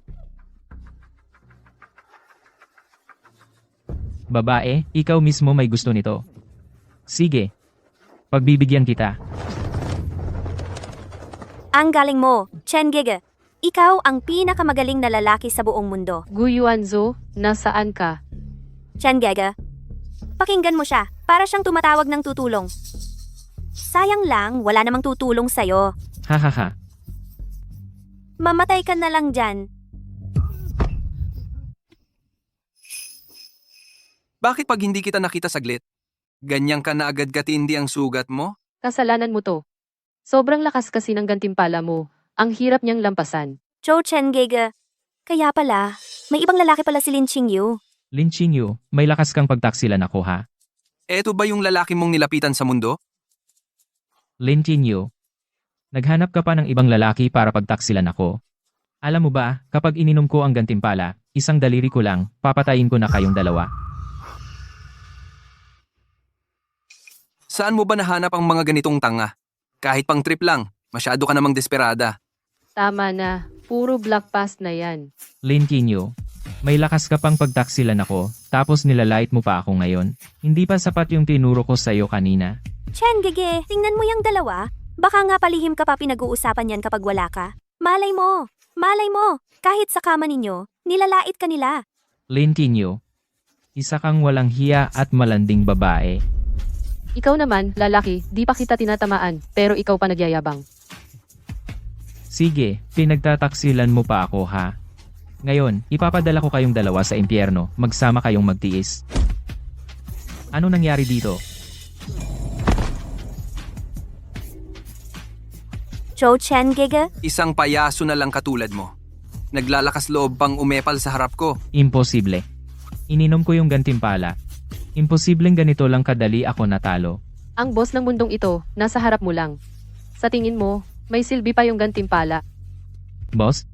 Babae, ikaw mismo may gusto nito. Sige. Pagbibigyan kita. Ang galing mo, Chen Gege. Ikaw ang pinakamagaling na lalaki sa buong mundo. Gu Yuanzo, nasaan ka? Chen Gege, pakinggan mo siya, para siyang tumatawag ng tutulong. Sayang lang, wala namang tutulong sa'yo. Hahaha. Mamatay ka na lang dyan. Bakit pag hindi kita nakita saglit, ganyan ka na agad katindi ang sugat mo? Kasalanan mo to. Sobrang lakas kasi ng gantimpala mo. Ang hirap niyang lampasan. Zhou Chen Gege. Kaya pala, may ibang lalaki pala si Lin Qingyu. Lin Qingyu, may lakas kang pagtaksilan ako ha? Eto ba yung lalaki mong nilapitan sa mundo? Lin Qingyu, naghanap ka pa ng ibang lalaki para pagtaksilan ako? Alam mo ba, kapag ininom ko ang gantimpala, isang daliri ko lang, papatayin ko na kayong dalawa. Saan mo ba nahanap ang mga ganitong tanga? Kahit pang trip lang, masyado ka namang desperada. Tama na. Puro black pass na yan. Lin Qingyu, may lakas ka pang pagtaksilan ako, tapos nilalait mo pa ako ngayon. Hindi pa sapat yung tinuro ko sa'yo kanina. Chen Gege, tingnan mo yung dalawa. Baka nga palihim ka pa pinag-uusapan yan kapag wala ka. Malay mo, kahit sa kama ninyo, nilalait ka nila. Lin Qingyu, isa kang walang hiya at malanding babae. Ikaw naman, lalaki, di pa kita tinatamaan, pero ikaw pa nagyayabang. Sige, pinagtataksilan mo pa ako ha? Ngayon, ipapadala ko kayong dalawa sa impyerno, magsama kayong magtiis. Ano nangyari dito? Zhou Chen Gege, Isang payaso na lang katulad mo. Naglalakas loob pang umepal sa harap ko. Imposible. Ininom ko yung gantimpala. Imposibleng ganito lang kadali ako natalo. Ang boss ng mundong ito, nasa harap mo lang. Sa tingin mo, may silbi pa yung gantimpala. Boss?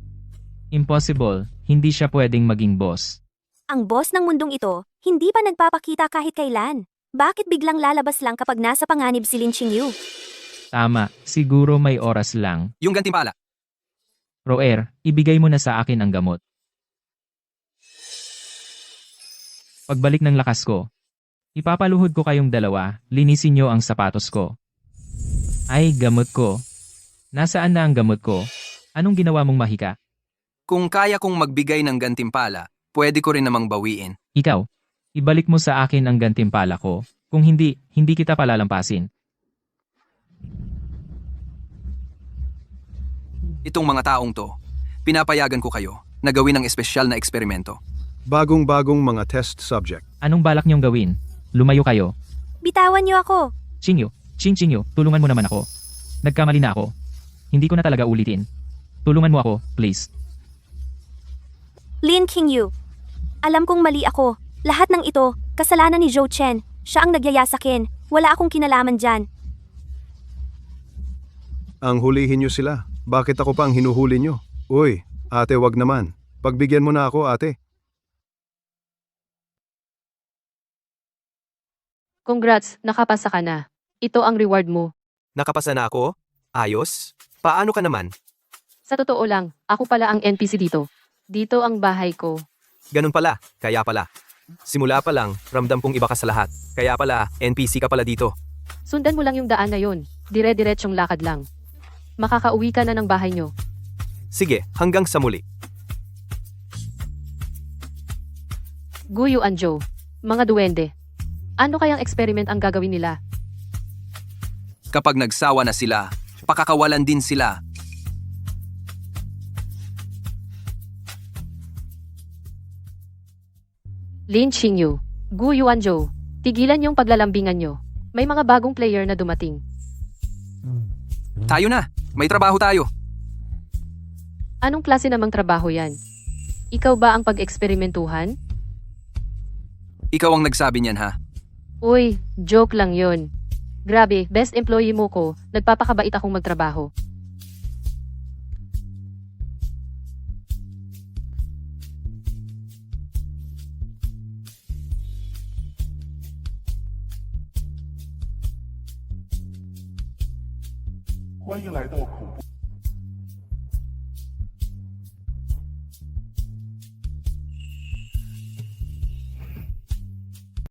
Impossible, hindi siya pwedeng maging boss. ang boss ng mundong ito, hindi pa nagpapakita kahit kailan. Bakit biglang lalabas lang kapag nasa panganib si Lin Qingyu? Tama, siguro may oras lang. Yung gantimpala. Roer, ibigay mo na sa akin ang gamot. Pagbalik ng lakas ko, ipapaluhod ko kayong dalawa, linisin nyo ang sapatos ko. Ay, gamot ko. Nasaan na ang gamot ko? Anong ginawa mong mahika? Kung kaya kong magbigay ng gantimpala, pwede ko rin namang bawiin. Ikaw, ibalik mo sa akin ang gantimpala ko. Kung hindi, hindi kita palalampasin. Itong mga taong to, pinapayagan ko kayo na gawin ng espesyal na eksperimento. Bagong-bagong mga test subject. Anong balak niyong gawin? Lumayo kayo. Bitawan niyo ako. Qingyu, Qingyu, tulungan mo naman ako. Nagkamali na ako. Hindi ko na talaga ulitin. Tulungan mo ako, please. Lin Qingyu. Alam kong mali ako. Lahat ng ito, kasalanan ni Zhou Chen. Siya ang nagyaya sa akin. Wala akong kinalaman dyan. Ang hulihin nyo sila. Bakit ako pa ang hinuhuli nyo? Uy, ate wag naman. Pagbigyan mo na ako, ate. Congrats, nakapasa ka na. Ito ang reward mo. Nakapasa na ako? Ayos? Paano ka naman? Sa totoo lang, ako pala ang NPC dito. Dito ang bahay ko. Ganun pala, kaya pala. Simula pa lang, ramdam kong iba ka sa lahat. Kaya pala, NPC ka pala dito. Sundan mo lang yung daan na yon. Dire-diretsyong lakad lang. Makakauwi ka na ng bahay nyo. Sige, hanggang sa muli. Guyo Anjo. Mga duwende. Ano kayang experiment ang gagawin nila? Kapag nagsawa na sila, pakakawalan din sila. Lin Qingyu. Guyo Anjo. Tigilan yung paglalambingan nyo. May mga bagong player na dumating. Tayo na, may trabaho tayo. Anong klase namang trabaho yan? Ikaw ba ang pag-eksperimentuhan? Ikaw ang nagsabi niyan ha? Uy, joke lang yon. Grabe, best employee mo ko, nagpapakabait akong magtrabaho.